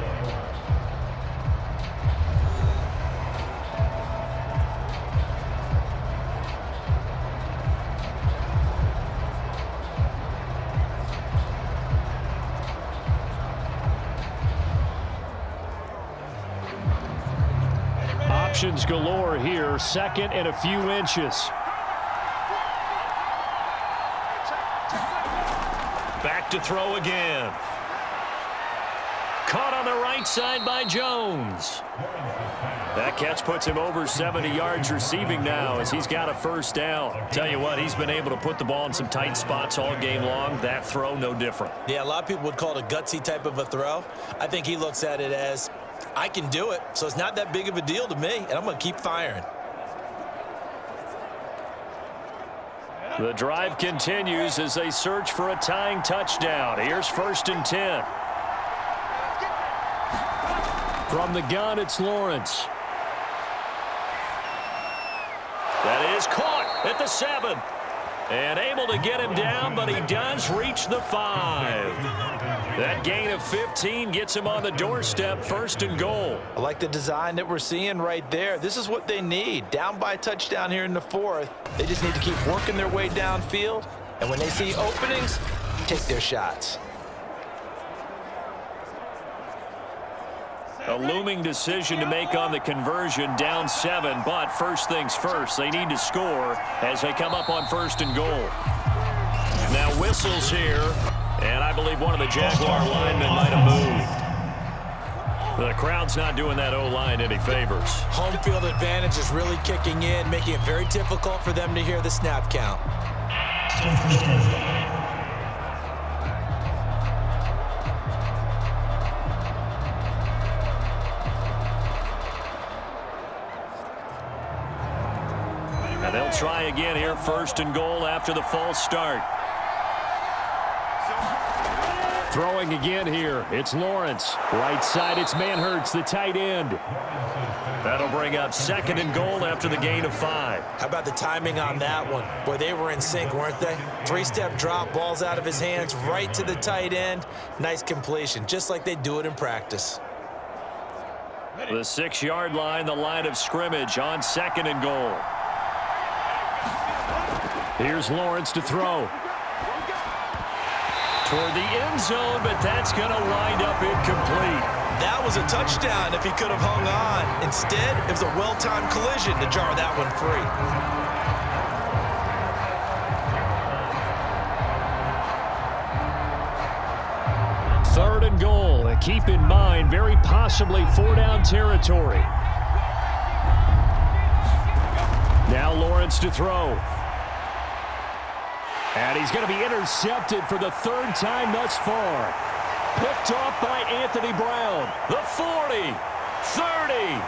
[SPEAKER 2] Options galore here. Second and a few inches. Back to throw again. Caught on the right side by Jones. That catch puts him over 70 yards receiving now as he's got a first down. Tell you what, he's been able to put the ball in some tight spots all game long. That throw, no different.
[SPEAKER 3] Yeah, a lot of people would call it a gutsy type of a throw. I think he looks at it as, I can do it, so it's not that big of a deal to me, and I'm going to keep firing.
[SPEAKER 2] The drive continues as they search for a tying touchdown. Here's 1st and 10. From the gun, it's Lawrence. That is caught at the 7. And able to get him down, but he does reach the 5. That gain of 15 gets him on the doorstep, 1st and goal.
[SPEAKER 3] I like the design that we're seeing right there. This is what they need. Down by a touchdown here in the 4th. They just need to keep working their way downfield. And when they see openings, take their shots.
[SPEAKER 2] A looming decision to make on the conversion, down 7, but first things first, they need to score as they come up on 1st and goal. Now whistles here, and I believe one of the Jaguar linemen might have moved. The crowd's not doing that O-line any favors.
[SPEAKER 3] Home field advantage is really kicking in, making it very difficult for them to hear the snap count.
[SPEAKER 2] And they'll try again here, 1st and goal after the false start. Throwing again here, it's Lawrence. Right side, it's Manhertz, the tight end. That'll bring up 2nd and goal after the gain of 5.
[SPEAKER 3] How about the timing on that one? Boy, they were in sync, weren't they? 3-step drop, ball's out of his hands, right to the tight end. Nice completion, just like they do it in practice.
[SPEAKER 2] The 6-yard line, the line of scrimmage on 2nd and goal. Here's Lawrence to throw. Toward the end zone, but that's going to wind up incomplete.
[SPEAKER 5] That was a touchdown if he could have hung on. Instead, it was a well-timed collision to jar that one free.
[SPEAKER 2] 3rd and goal. And keep in mind, very possibly 4-down territory. Now Lawrence to throw. And he's going to be intercepted for the 3rd time thus far. Picked off by Anthony Brown. The 40, 30,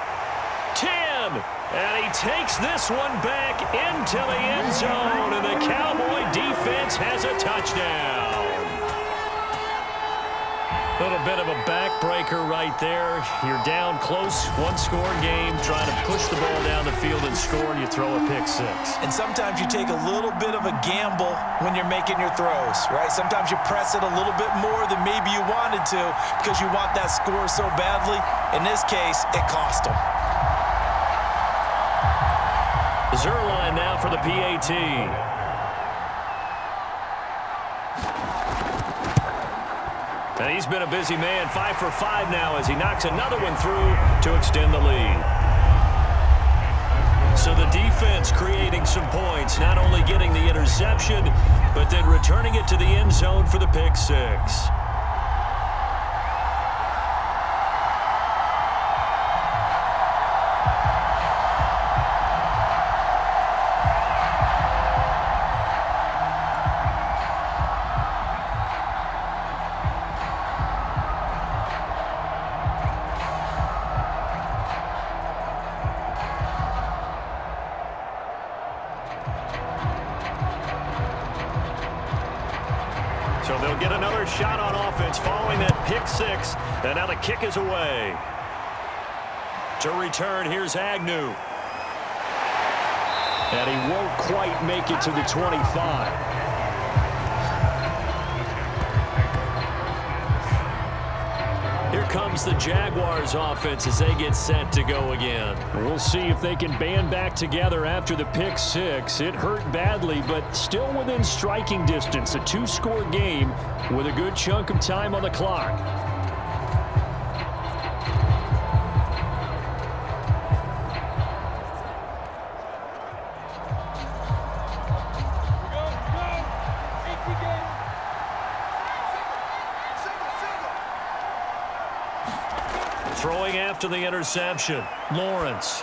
[SPEAKER 2] 10. And he takes this one back into the end zone. And the Cowboy defense has a touchdown. A little bit of a backbreaker right there. You're down close, one-score game, trying to push the ball down the field and score, and you throw a pick-6.
[SPEAKER 3] And sometimes you take a little bit of a gamble when you're making your throws, right? Sometimes you press it a little bit more than maybe you wanted to because you want that score so badly. In this case, it cost them.
[SPEAKER 2] Zerline now for the PAT. And he's been a busy man, 5 for 5 now as he knocks another one through to extend the lead. So the defense creating some points, not only getting the interception, but then returning it to the end zone for the pick-6. So they'll get another shot on offense following that pick-6, and now the kick is away. To return, here's Agnew. And he won't quite make it to the 25. Here comes the Jaguars offense as they get set to go again. We'll see if they can band back together after the pick six. It hurt badly, but still within striking distance. A two-score game with a good chunk of time on the clock. Throwing after the interception, Lawrence.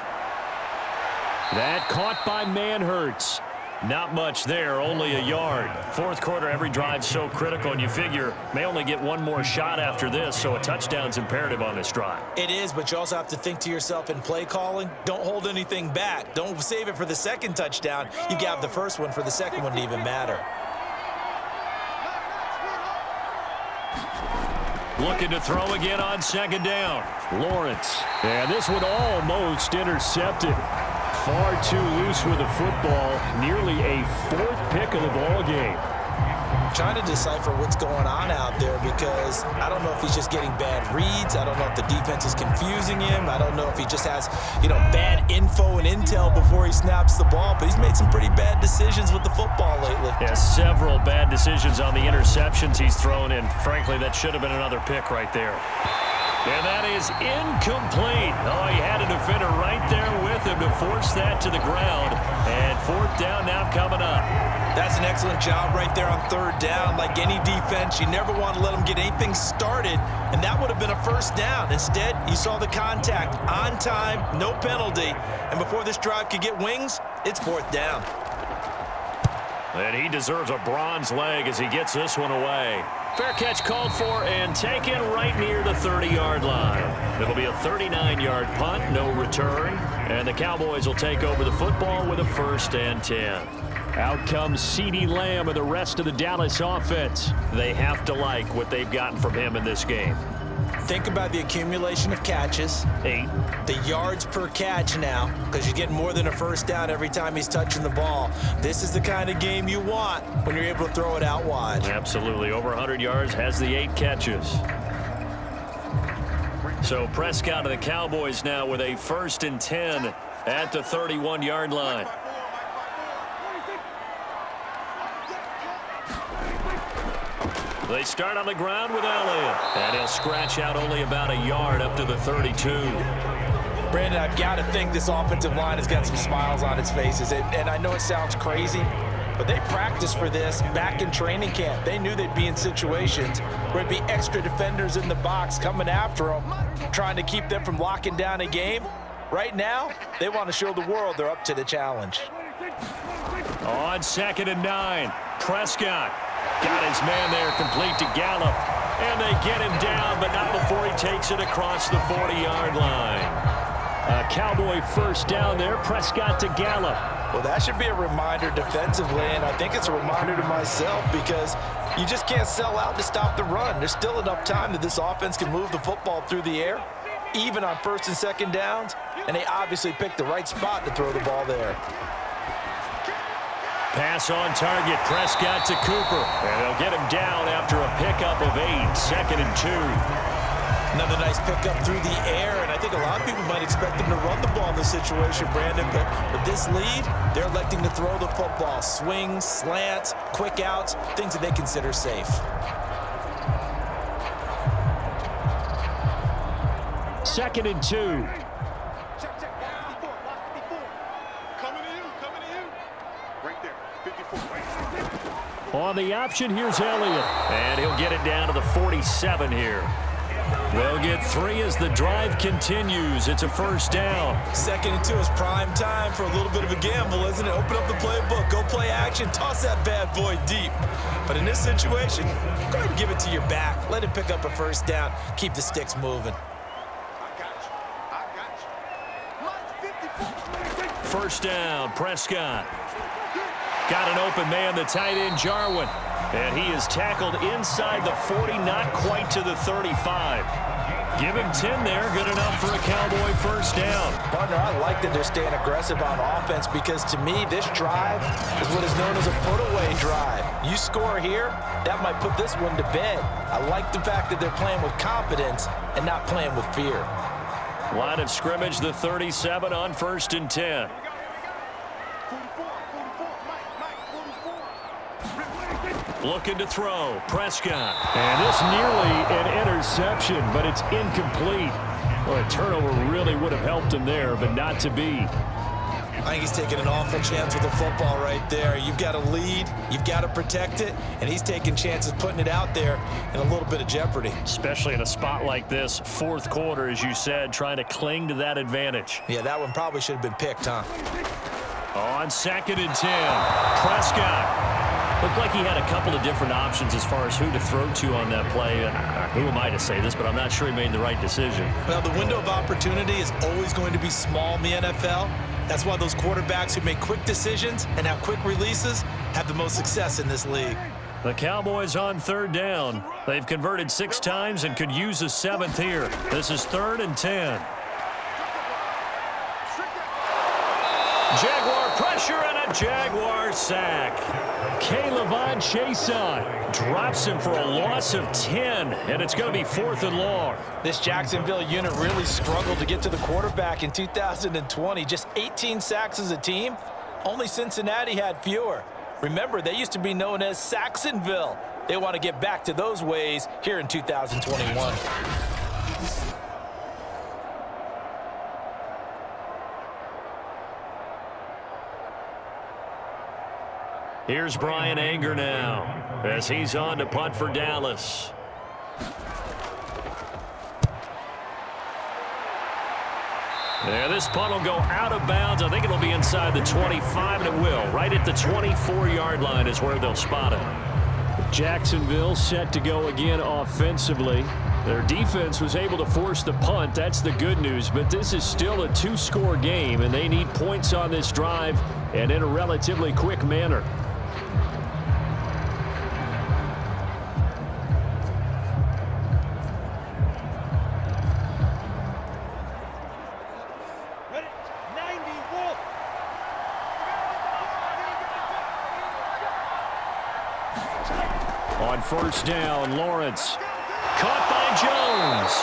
[SPEAKER 2] That caught by Manhertz. Not much there, only a yard. Fourth quarter, every drive's so critical, and you figure may only get one more shot after this, so a touchdown's imperative on this drive.
[SPEAKER 3] It is, but you also have to think to yourself in play calling, don't hold anything back. Don't save it for the second touchdown. You got the first one for the second one to even matter.
[SPEAKER 2] Looking to throw again on second down. Lawrence. And this one almost intercepted. Far too loose with the football. Nearly a fourth pick of the ball game.
[SPEAKER 3] Trying to decipher what's going on out there because I don't know if he's just getting bad reads. I don't know if the defense is confusing him. I don't know if he just has, bad info and intel before he snaps the ball. But he's made some pretty bad decisions with the football lately.
[SPEAKER 2] Yeah, several bad decisions on the interceptions he's thrown in. Frankly, that should have been another pick right there. And that is incomplete. Oh, he had a defender right there with him to force that to the ground. And fourth down now coming up.
[SPEAKER 3] That's an excellent job right there on third down. Like any defense, you never want to let them get anything started, and that would have been a first down. Instead, you saw the contact on time, no penalty, and before this drive could get wings, it's fourth down.
[SPEAKER 2] And he deserves a bronze leg as he gets this one away. Fair catch called for and taken right near the 30-yard line. It'll be a 39-yard punt, no return, and the Cowboys will take over the football with a 1st and 10. Out comes CeeDee Lamb and the rest of the Dallas offense. They have to like what they've gotten from him in this game.
[SPEAKER 3] Think about the accumulation of catches.
[SPEAKER 2] 8.
[SPEAKER 3] The yards per catch now, because you're getting more than a first down every time he's touching the ball. This is the kind of game you want when you're able to throw it out wide.
[SPEAKER 2] Absolutely. Over 100 yards, has the 8 catches. So Prescott of the Cowboys now with a 1st and 10 at the 31-yard line. They start on the ground with Elliott. And he'll scratch out only about a yard up to the 32.
[SPEAKER 3] Brandon, I've got to think this offensive line has got some smiles on its faces. And I know it sounds crazy, but they practiced for this back in training camp. They knew they'd be in situations where it'd be extra defenders in the box coming after them, trying to keep them from locking down a game. Right now, they want to show the world they're up to the challenge.
[SPEAKER 2] On 2nd and 9, Prescott. Got his man there complete to Gallup. And they get him down, but not before he takes it across the 40-yard line. A Cowboy first down there, Prescott to Gallup.
[SPEAKER 3] Well, that should be a reminder defensively, and I think it's a reminder to myself because you just can't sell out to stop the run. There's still enough time that this offense can move the football through the air, even on 1st and 2nd downs, and they obviously picked the right spot to throw the ball there.
[SPEAKER 2] Pass on target, Prescott to Cooper. And they'll get him down after a pickup of 8, 2nd and 2.
[SPEAKER 3] Another nice pickup through the air, and I think a lot of people might expect them to run the ball in this situation, Brandon, but with this lead, they're electing to throw the football. Swings, slants, quick outs, things that they consider safe.
[SPEAKER 2] Second and 2. On the option, here's Elliott. And he'll get it down to the 47 here. They'll get 3 as the drive continues. It's a first down.
[SPEAKER 3] 2nd and 2 is prime time for a little bit of a gamble, isn't it? Open up the playbook, go play action, toss that bad boy deep. But in this situation, go ahead and give it to your back. Let him pick up a first down. Keep the sticks moving.
[SPEAKER 2] First down, Prescott. Got an open man, the tight end, Jarwin. And he is tackled inside the 40, not quite to the 35. Give him 10 there. Good enough for a Cowboy first down.
[SPEAKER 3] Partner, I like that they're staying aggressive on offense because to me, this drive is what is known as a put-away drive. You score here, that might put this one to bed. I like the fact that they're playing with confidence and not playing with fear.
[SPEAKER 2] Line of scrimmage, the 37 on 1st and 10. Looking to throw, Prescott. And this nearly an interception, but it's incomplete. Well, a turnover really would have helped him there, but not to be.
[SPEAKER 5] I think he's taking an awful chance with the football right there. You've got to lead, you've got to protect it, and he's taking chances putting it out there in a little bit of jeopardy.
[SPEAKER 2] Especially in a spot like this, 4th quarter, as you said, trying to cling to that advantage.
[SPEAKER 5] Yeah, that one probably should have been picked, huh?
[SPEAKER 2] On 2nd and 10, Prescott. Looked like he had a couple of different options as far as who to throw to on that play. Who am I to say this, but I'm not sure he made the right decision.
[SPEAKER 5] Well, the window of opportunity is always going to be small in the NFL. That's why those quarterbacks who make quick decisions and have quick releases have the most success in this league.
[SPEAKER 2] The Cowboys on 3rd down. They've converted 6 times and could use a 7th here. This is 3rd and 10. Jaguar pressure and a Jaguar sack. K'Lavon Chaisson drops him for a loss of 10, and it's going to be 4th and long.
[SPEAKER 3] This Jacksonville unit really struggled to get to the quarterback in 2020. Just 18 sacks as a team. Only Cincinnati had fewer. Remember, they used to be known as Saxonville. They want to get back to those ways here in 2021.
[SPEAKER 2] Here's Brian Anger now as he's on to punt for Dallas. Yeah, this punt will go out of bounds. I think it'll be inside the 25, and it will. Right at the 24-yard line is where they'll spot it. Jacksonville set to go again offensively. Their defense was able to force the punt. That's the good news, but this is still a 2-score game, and they need points on this drive and in a relatively quick manner. On 1st down, Lawrence. Caught by Jones.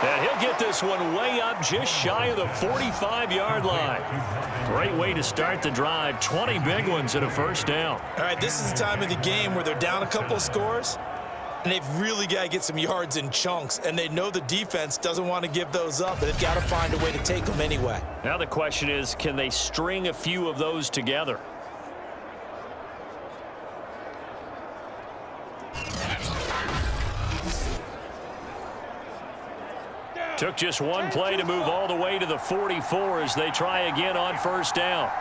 [SPEAKER 2] And he'll get this one way up just shy of the 45-yard line. Great way to start the drive. 20 big ones at a 1st down.
[SPEAKER 5] All right, this is the time of the game where they're down a couple of scores, and they've really got to get some yards in chunks, and they know the defense doesn't want to give those up, but they've got to find a way to take them anyway.
[SPEAKER 2] Now the question is, can they string a few of those together? Took just one play to move all the way to the 44 as they try again on 1st down.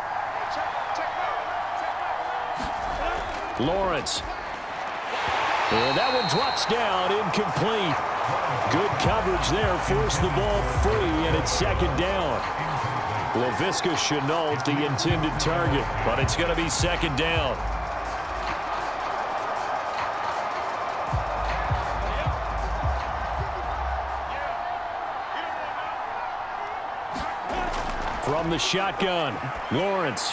[SPEAKER 2] Lawrence. And that one drops down, incomplete. Good coverage there, forced the ball free, and it's 2nd down. Laviska Shenault, the intended target, but it's going to be 2nd down. From the shotgun, Lawrence.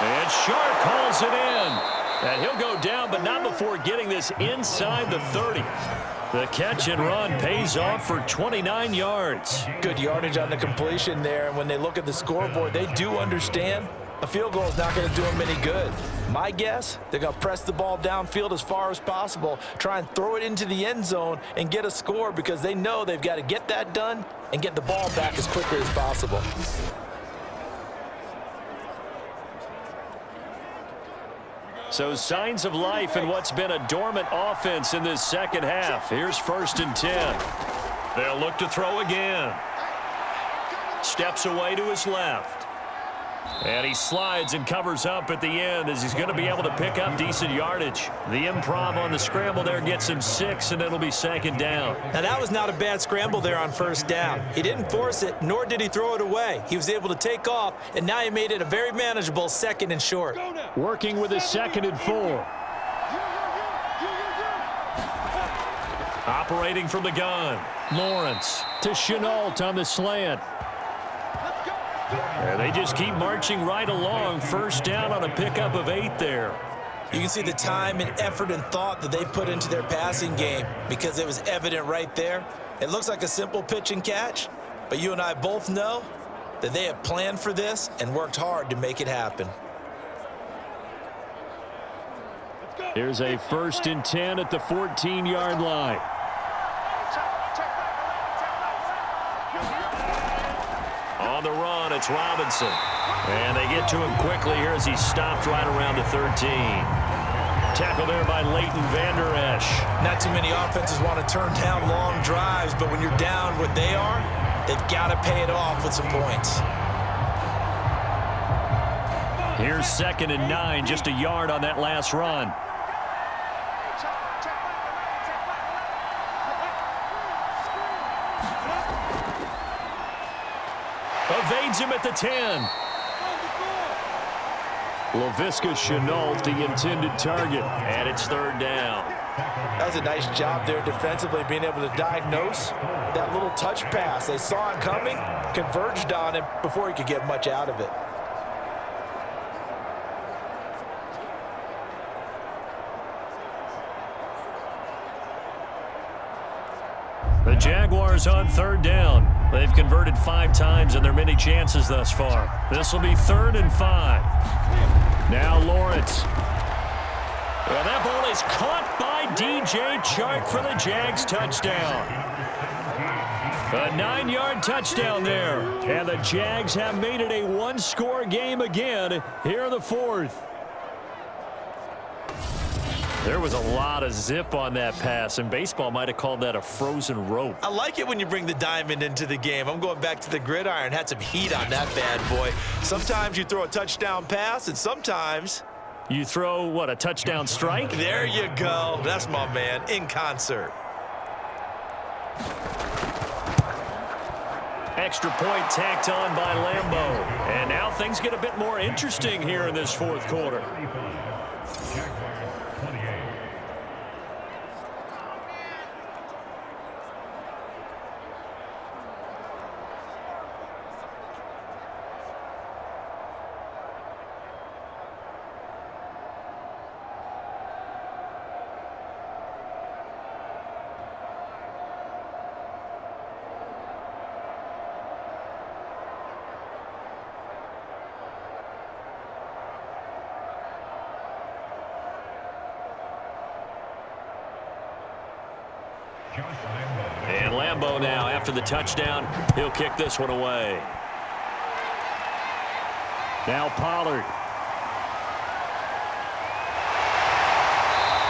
[SPEAKER 2] And Sharp calls it in. And he'll go down, but not before getting this inside the 30. The catch and run pays off for 29 yards.
[SPEAKER 3] Good yardage on the completion there. And when they look at the scoreboard, they do understand a field goal is not going to do them any good. My guess, they're going to press the ball downfield as far as possible, try and throw it into the end zone and get a score because they know they've got to get that done and get the ball back as quickly as possible.
[SPEAKER 2] So signs of life in what's been a dormant offense in this 2nd half. Here's 1st and 10. They'll look to throw again. Steps away to his left. And he slides and covers up at the end as he's going to be able to pick up decent yardage. The improv on the scramble there gets him 6, and it'll be 2nd down.
[SPEAKER 5] Now, that was not a bad scramble there on 1st down. He didn't force it, nor did he throw it away. He was able to take off, and now he made it a very manageable 2nd and short.
[SPEAKER 2] Working with a 2nd and 4. Operating from the gun. Lawrence to Chenault on the slant. And they just keep marching right along. First down on a pickup of 8 there.
[SPEAKER 3] You can see the time and effort and thought that they put into their passing game because it was evident right there. It looks like a simple pitch and catch, but you and I both know that they have planned for this and worked hard to make it happen.
[SPEAKER 2] Here's a 1st and 10 at the 14-yard line. On the run, it's Robinson. And they get to him quickly here as he stopped right around the 13. Tackle there by Leighton Vander Esch.
[SPEAKER 3] Not too many offenses want to turn down long drives, but when you're down what they are, they've got to pay it off with some points.
[SPEAKER 2] Here's 2nd and 9, just a yard on that last run. Evades him at the 10. Laviska Chenault, the intended target, and it's 3rd down.
[SPEAKER 3] That was a nice job there defensively, being able to diagnose that little touch pass. They saw it coming, converged on him before he could get much out of it.
[SPEAKER 2] The Jaguars on 3rd down. They've converted 5 times in their many chances thus far. This will be 3rd and 5. Now Lawrence. Well, that ball is caught by DJ Chark for the Jags touchdown. A 9-yard touchdown there. And the Jags have made it a 1-score game again here in the 4th. There was a lot of zip on that pass, and baseball might have called that a frozen rope.
[SPEAKER 5] I like it when you bring the diamond into the game. I'm going back to the gridiron. Had some heat on that bad boy. Sometimes you throw a touchdown pass, and sometimes
[SPEAKER 2] you throw, what, a touchdown strike?
[SPEAKER 5] There you go. That's my man, in concert.
[SPEAKER 2] Extra point tacked on by Lambeau. And now things get a bit more interesting here in this 4th quarter. And Lambeau now, after the touchdown, he'll kick this one away. Now Pollard.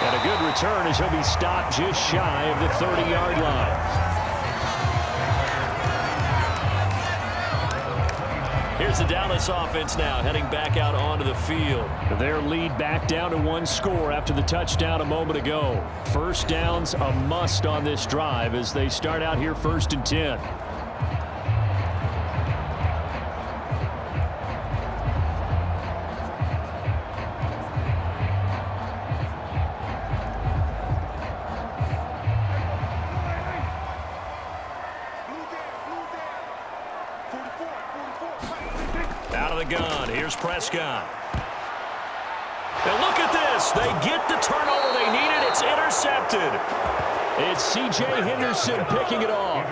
[SPEAKER 2] And a good return as he'll be stopped just shy of the 30-yard line. Here's the Dallas offense now heading back out onto the field. Their lead back down to 1 score after the touchdown a moment ago. First down's a must on this drive as they start out here 1st and 10. Out of the gun, here's Prescott. And look at this. They get the turnover they needed. It's intercepted. It's C.J. Henderson picking it off.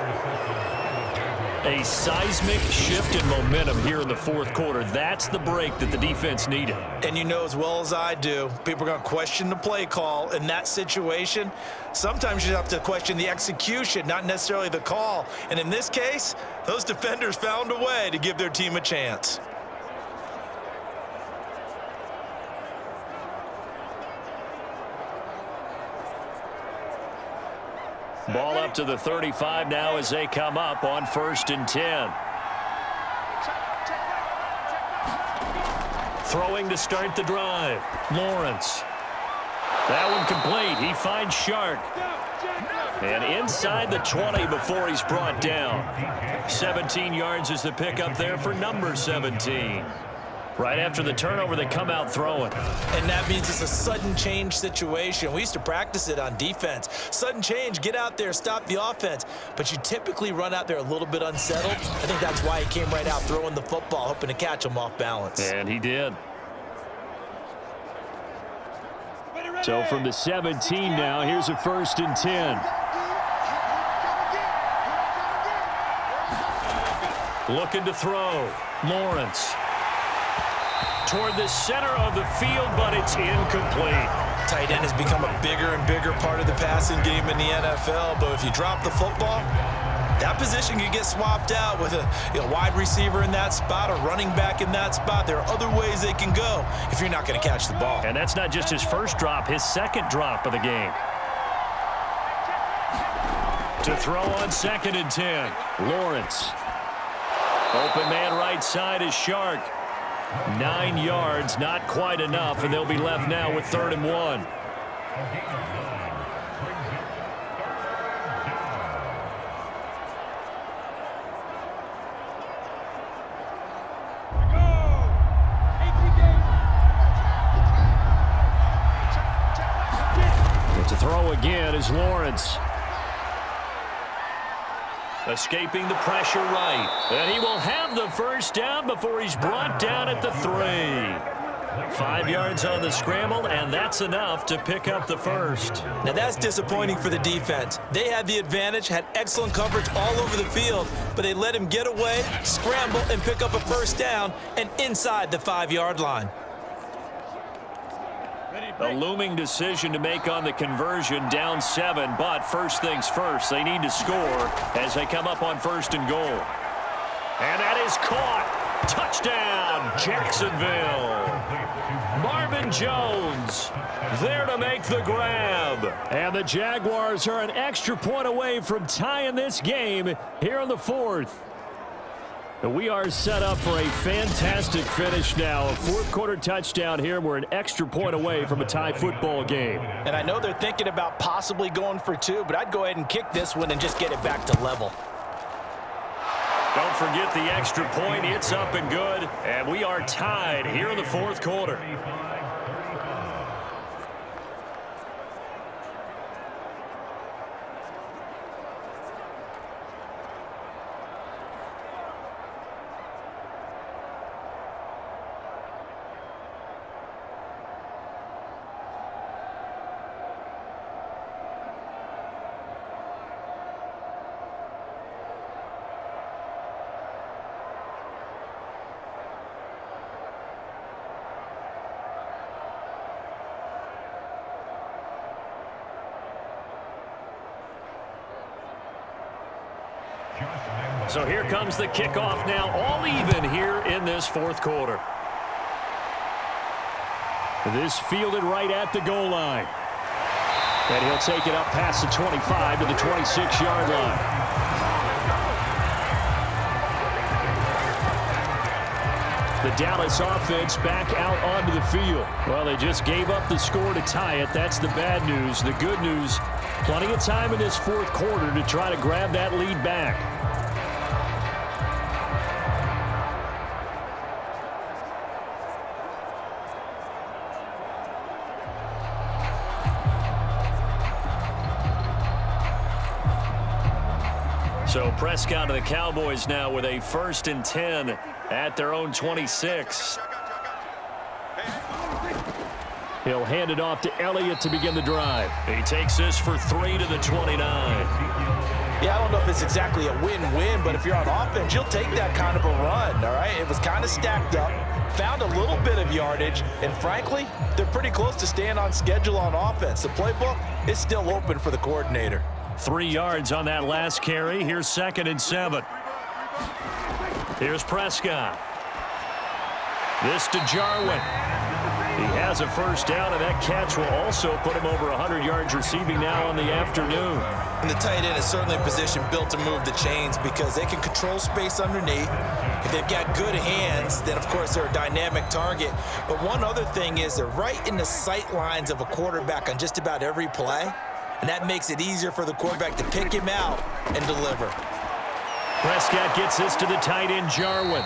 [SPEAKER 2] A seismic shift in momentum here in the 4th quarter. That's the break that the defense needed.
[SPEAKER 3] And you know as well as I do, people are going to question the play call in that situation. Sometimes you have to question the execution, not necessarily the call. And in this case, those defenders found a way to give their team a chance.
[SPEAKER 2] Ball up to the 35 now as they come up on 1st and 10. Throwing to start the drive. Lawrence. That one complete. He finds Chark. And inside the 20 before he's brought down. 17 yards is the pickup there for number 17. Right after the turnover, they come out throwing.
[SPEAKER 3] And that means it's a sudden change situation. We used to practice it on defense. Sudden change, get out there, stop the offense. But you typically run out there a little bit unsettled. I think that's why he came right out throwing the football, hoping to catch him off balance.
[SPEAKER 2] And he did. So from the 17 now, here's a 1st and 10. Looking to throw. Lawrence. Toward the center of the field, but it's incomplete.
[SPEAKER 5] Tight end has become a bigger and bigger part of the passing game in the NFL, but if you drop the football, that position can get swapped out with a wide receiver in that spot, a running back in that spot. There are other ways they can go if you're not going to catch the ball.
[SPEAKER 2] And that's not just his first drop, his second drop of the game. To throw on 2nd and 10. Lawrence. Open man right side is Shark. 9 yards, not quite enough, and they'll be left now with 3rd and 1. To throw again is Lawrence. Escaping the pressure right. And he will have the first down before he's brought down at the 3. 5 yards on the scramble, and that's enough to pick up the first.
[SPEAKER 5] Now that's disappointing for the defense. They had the advantage, had excellent coverage all over the field, but they let him get away, scramble, and pick up a first down, and inside the 5-yard line.
[SPEAKER 2] A looming decision to make on the conversion, down 7, but first things first, they need to score as they come up on 1st and goal. And that is caught. Touchdown, Jacksonville. Marvin Jones there to make the grab. And the Jaguars are an extra point away from tying this game here in the 4th. We are set up for a fantastic finish now. A 4th quarter touchdown here. We're an extra point away from a tie football game.
[SPEAKER 3] And I know they're thinking about possibly going for 2, but I'd go ahead and kick this one and just get it back to level.
[SPEAKER 2] Don't forget the extra point. It's up and good. And we are tied here in the 4th quarter. So here comes the kickoff now, all even here in this 4th quarter. This fielded right at the goal line. And he'll take it up past the 25 to the 26-yard line. The Dallas offense back out onto the field. Well, they just gave up the score to tie it. That's the bad news. The good news, plenty of time in this 4th quarter to try to grab that lead back. So Prescott and the Cowboys now with a 1st and 10 at their own 26. He'll hand it off to Elliott to begin the drive. He takes this for 3 to the 29.
[SPEAKER 3] Yeah, I don't know if it's exactly a win-win, but if you're on offense, you'll take that kind of a run, all right? It was kind of stacked up, found a little bit of yardage, and frankly, they're pretty close to staying on schedule on offense. The playbook is still open for the coordinator.
[SPEAKER 2] 3 yards on that last carry. Here's 2nd and 7. Here's Prescott. This to Jarwin. He has a first down, and that catch will also put him over 100 yards receiving now on the afternoon.
[SPEAKER 5] And the tight end is certainly a position built to move the chains because they can control space underneath. If they've got good hands, then of course they're a dynamic target. But one other thing is they're right in the sight lines of a quarterback on just about every play. And that makes it easier for the quarterback to pick him out and deliver.
[SPEAKER 2] Prescott gets this to the tight end, Jarwin.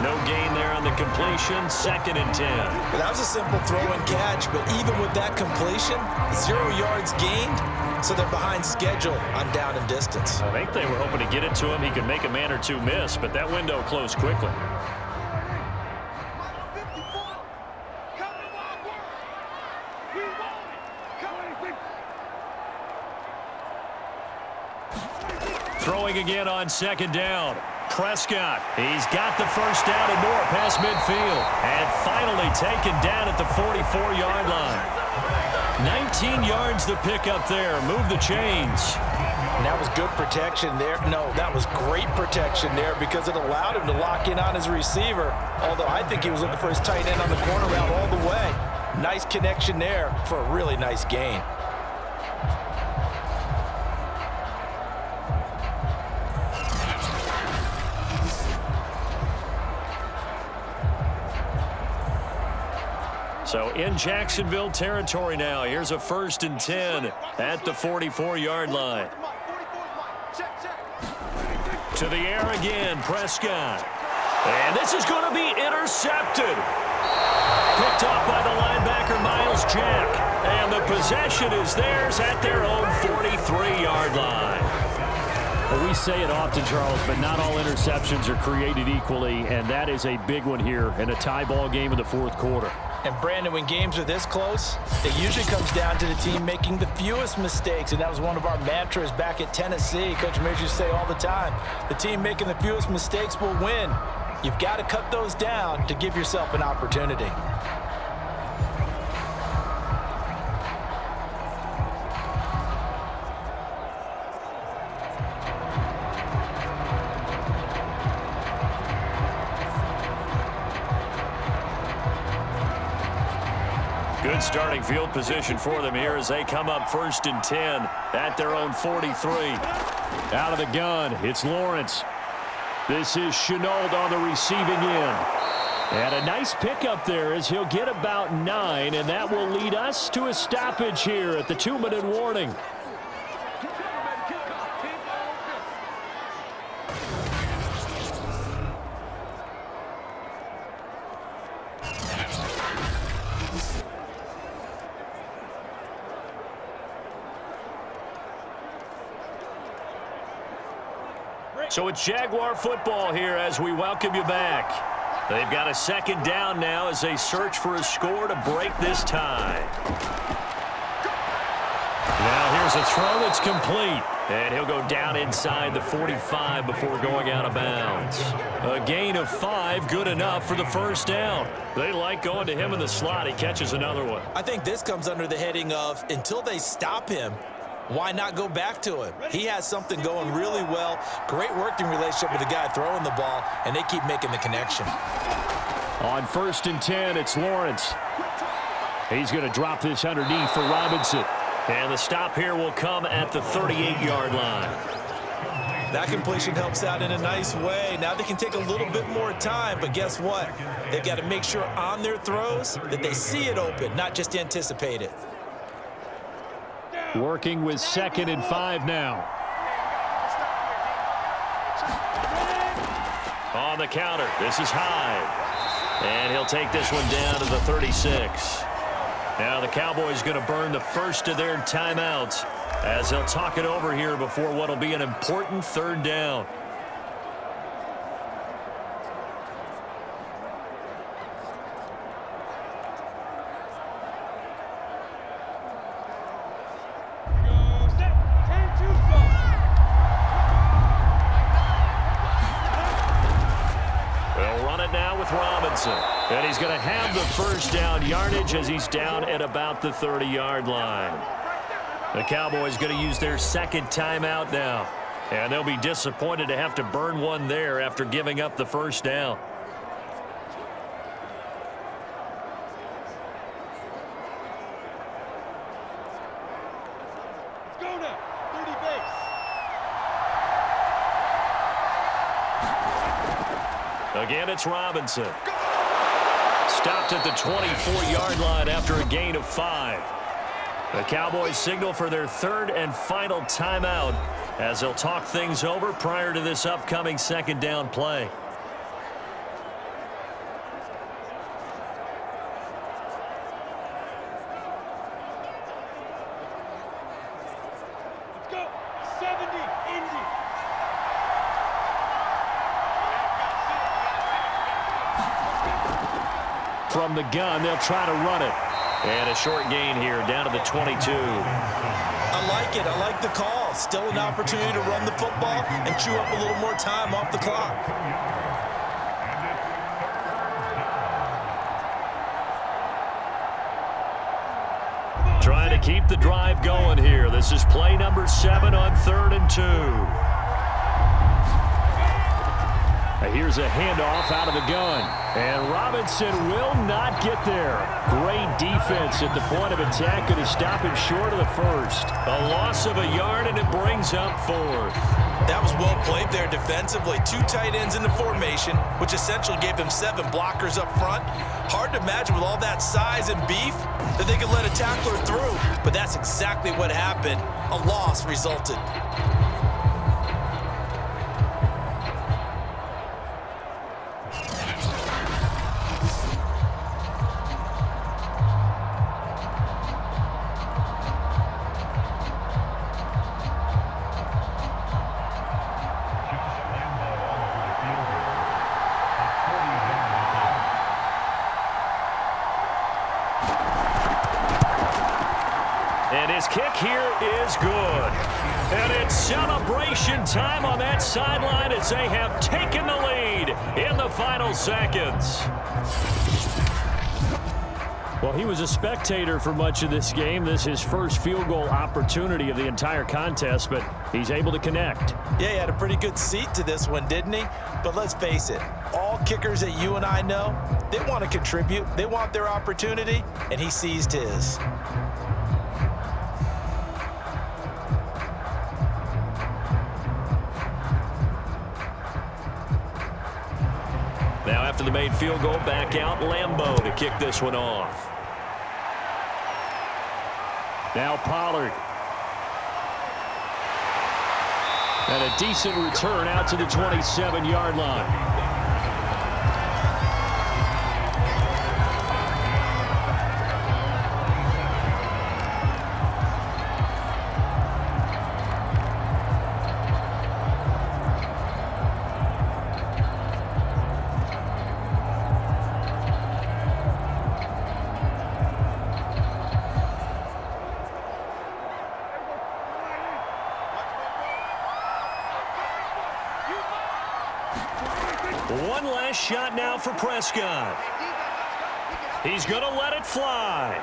[SPEAKER 2] No gain there on the completion. 2nd and 10.
[SPEAKER 5] But that was a simple throw and catch, but even with that completion, 0 yards gained, so they're behind schedule on down and distance.
[SPEAKER 2] I think they were hoping to get it to him. He could make a man or two miss, but that window closed quickly. Throwing again on 2nd down. Prescott, he's got the first down and more past midfield. And finally taken down at the 44-yard line. 19 yards to pick up there. Move the chains.
[SPEAKER 3] And that was good protection there. No, that was great protection there because it allowed him to lock in on his receiver. Although I think he was looking for his tight end on the corner route all the way. Nice connection there for a really nice gain.
[SPEAKER 2] So in Jacksonville territory now. Here's a 1st and 10 at the 44-yard line. To the air again, Prescott. And this is going to be intercepted. Picked off by the linebacker, Miles Jack. And the possession is theirs at their own 43-yard line.
[SPEAKER 7] Well, we say it often, Charles, but not all interceptions are created equally, and that is a big one here in a tie ball game in the 4th quarter.
[SPEAKER 3] And Brandon, when games are this close, it usually comes down to the team making the fewest mistakes, and that was one of our mantras back at Tennessee. Coach Mears used to say all the time, the team making the fewest mistakes will win. You've got to cut those down to give yourself an opportunity.
[SPEAKER 2] Good starting field position for them here as they come up 1st and 10 at their own 43.
[SPEAKER 7] Out of the gun, it's Lawrence. This is Chenault on the receiving end. And a nice pickup there as he'll get about 9, and that will lead us to a stoppage here at the 2-minute warning.
[SPEAKER 2] So it's Jaguar football here as we welcome you back. They've got a 2nd down now as they search for a score to break this tie. Now here's a throw that's complete. And he'll go down inside the 45 before going out of bounds. A gain of 5, good enough for the 1st down. They like going to him in the slot. He catches another one.
[SPEAKER 5] I think this comes under the heading of until they stop him, why not go back to him? He has something going really well. Great working relationship with the guy throwing the ball, and they keep making the connection.
[SPEAKER 7] On 1st and 10, it's Lawrence. He's going to drop this underneath for Robinson.
[SPEAKER 2] And the stop here will come at the 38-yard line.
[SPEAKER 5] That completion helps out in a nice way. Now they can take a little bit more time, but guess what? They've got to make sure on their throws that they see it open, not just anticipate it.
[SPEAKER 7] Working with 2nd and 5 now.
[SPEAKER 2] On the counter, this is Hyde. And he'll take this one down to the 36. Now the Cowboys going to burn the first of their timeouts as they'll talk it over here before what will be an important 3rd down. And he's going to have the 1st down yardage as he's down at about the 30-yard line. The Cowboys going to use their 2nd timeout now. And they'll be disappointed to have to burn one there after giving up the 1st down.
[SPEAKER 4] Let's go now. 30 base.
[SPEAKER 2] Again, it's Robinson. Stopped at the 24-yard line after a gain of 5. The Cowboys signal for their 3rd and final timeout as they'll talk things over prior to this upcoming 2nd down play. From the gun, they'll try to run it. And a short gain here, down to the 22.
[SPEAKER 5] I like it. I like the call. Still an opportunity to run the football and chew up a little more time off the clock.
[SPEAKER 2] Trying to keep the drive going here. This is play number 7 on 3rd and 2. Here's a handoff out of the gun. And Robinson will not get there. Great defense at the point of attack. Going to stop him short of the first. A loss of a yard, and it brings up 4th.
[SPEAKER 5] That was well played there defensively. 2 tight ends in the formation, which essentially gave them 7 blockers up front. Hard to imagine with all that size and beef that they could let a tackler through. But that's exactly what happened. A loss resulted.
[SPEAKER 2] And his kick here is good. And it's celebration time on that sideline as they have taken the lead in the final seconds. Well, he was a spectator for much of this game. This is his first field goal opportunity of the entire contest, but he's able to connect.
[SPEAKER 3] Yeah, he had a pretty good seat to this one, didn't he? But let's face it, all kickers that you and I know, they want to contribute. They want their opportunity, and he seized his.
[SPEAKER 2] Now after the made field goal, back out Lambeau to kick this one off. Now Pollard. And a decent return out to the 27-yard line. One last shot now for Prescott. He's going to let it fly.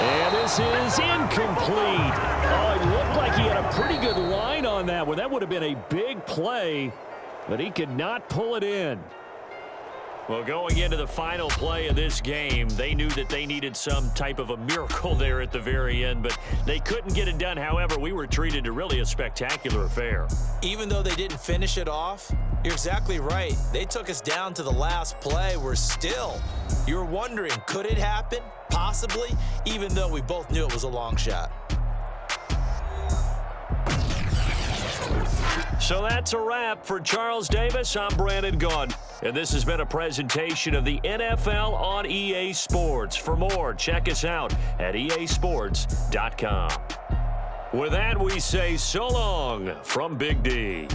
[SPEAKER 2] And this is incomplete. Oh, it looked like he had a pretty good line on that one. That would have been a big play, but he could not pull it in. Well, going into the final play of this game, they knew that they needed some type of a miracle there at the very end, but they couldn't get it done. However, we were treated to really a spectacular affair.
[SPEAKER 3] Even though they didn't finish it off, you're exactly right. They took us down to the last play. We're still, you're wondering, could it happen? Possibly, even though we both knew it was a long shot.
[SPEAKER 2] So that's a wrap for Charles Davis. I'm Brandon Gaudin, and this has been a presentation of the NFL on EA Sports. For more, check us out at easports.com. With that, we say so long from Big D.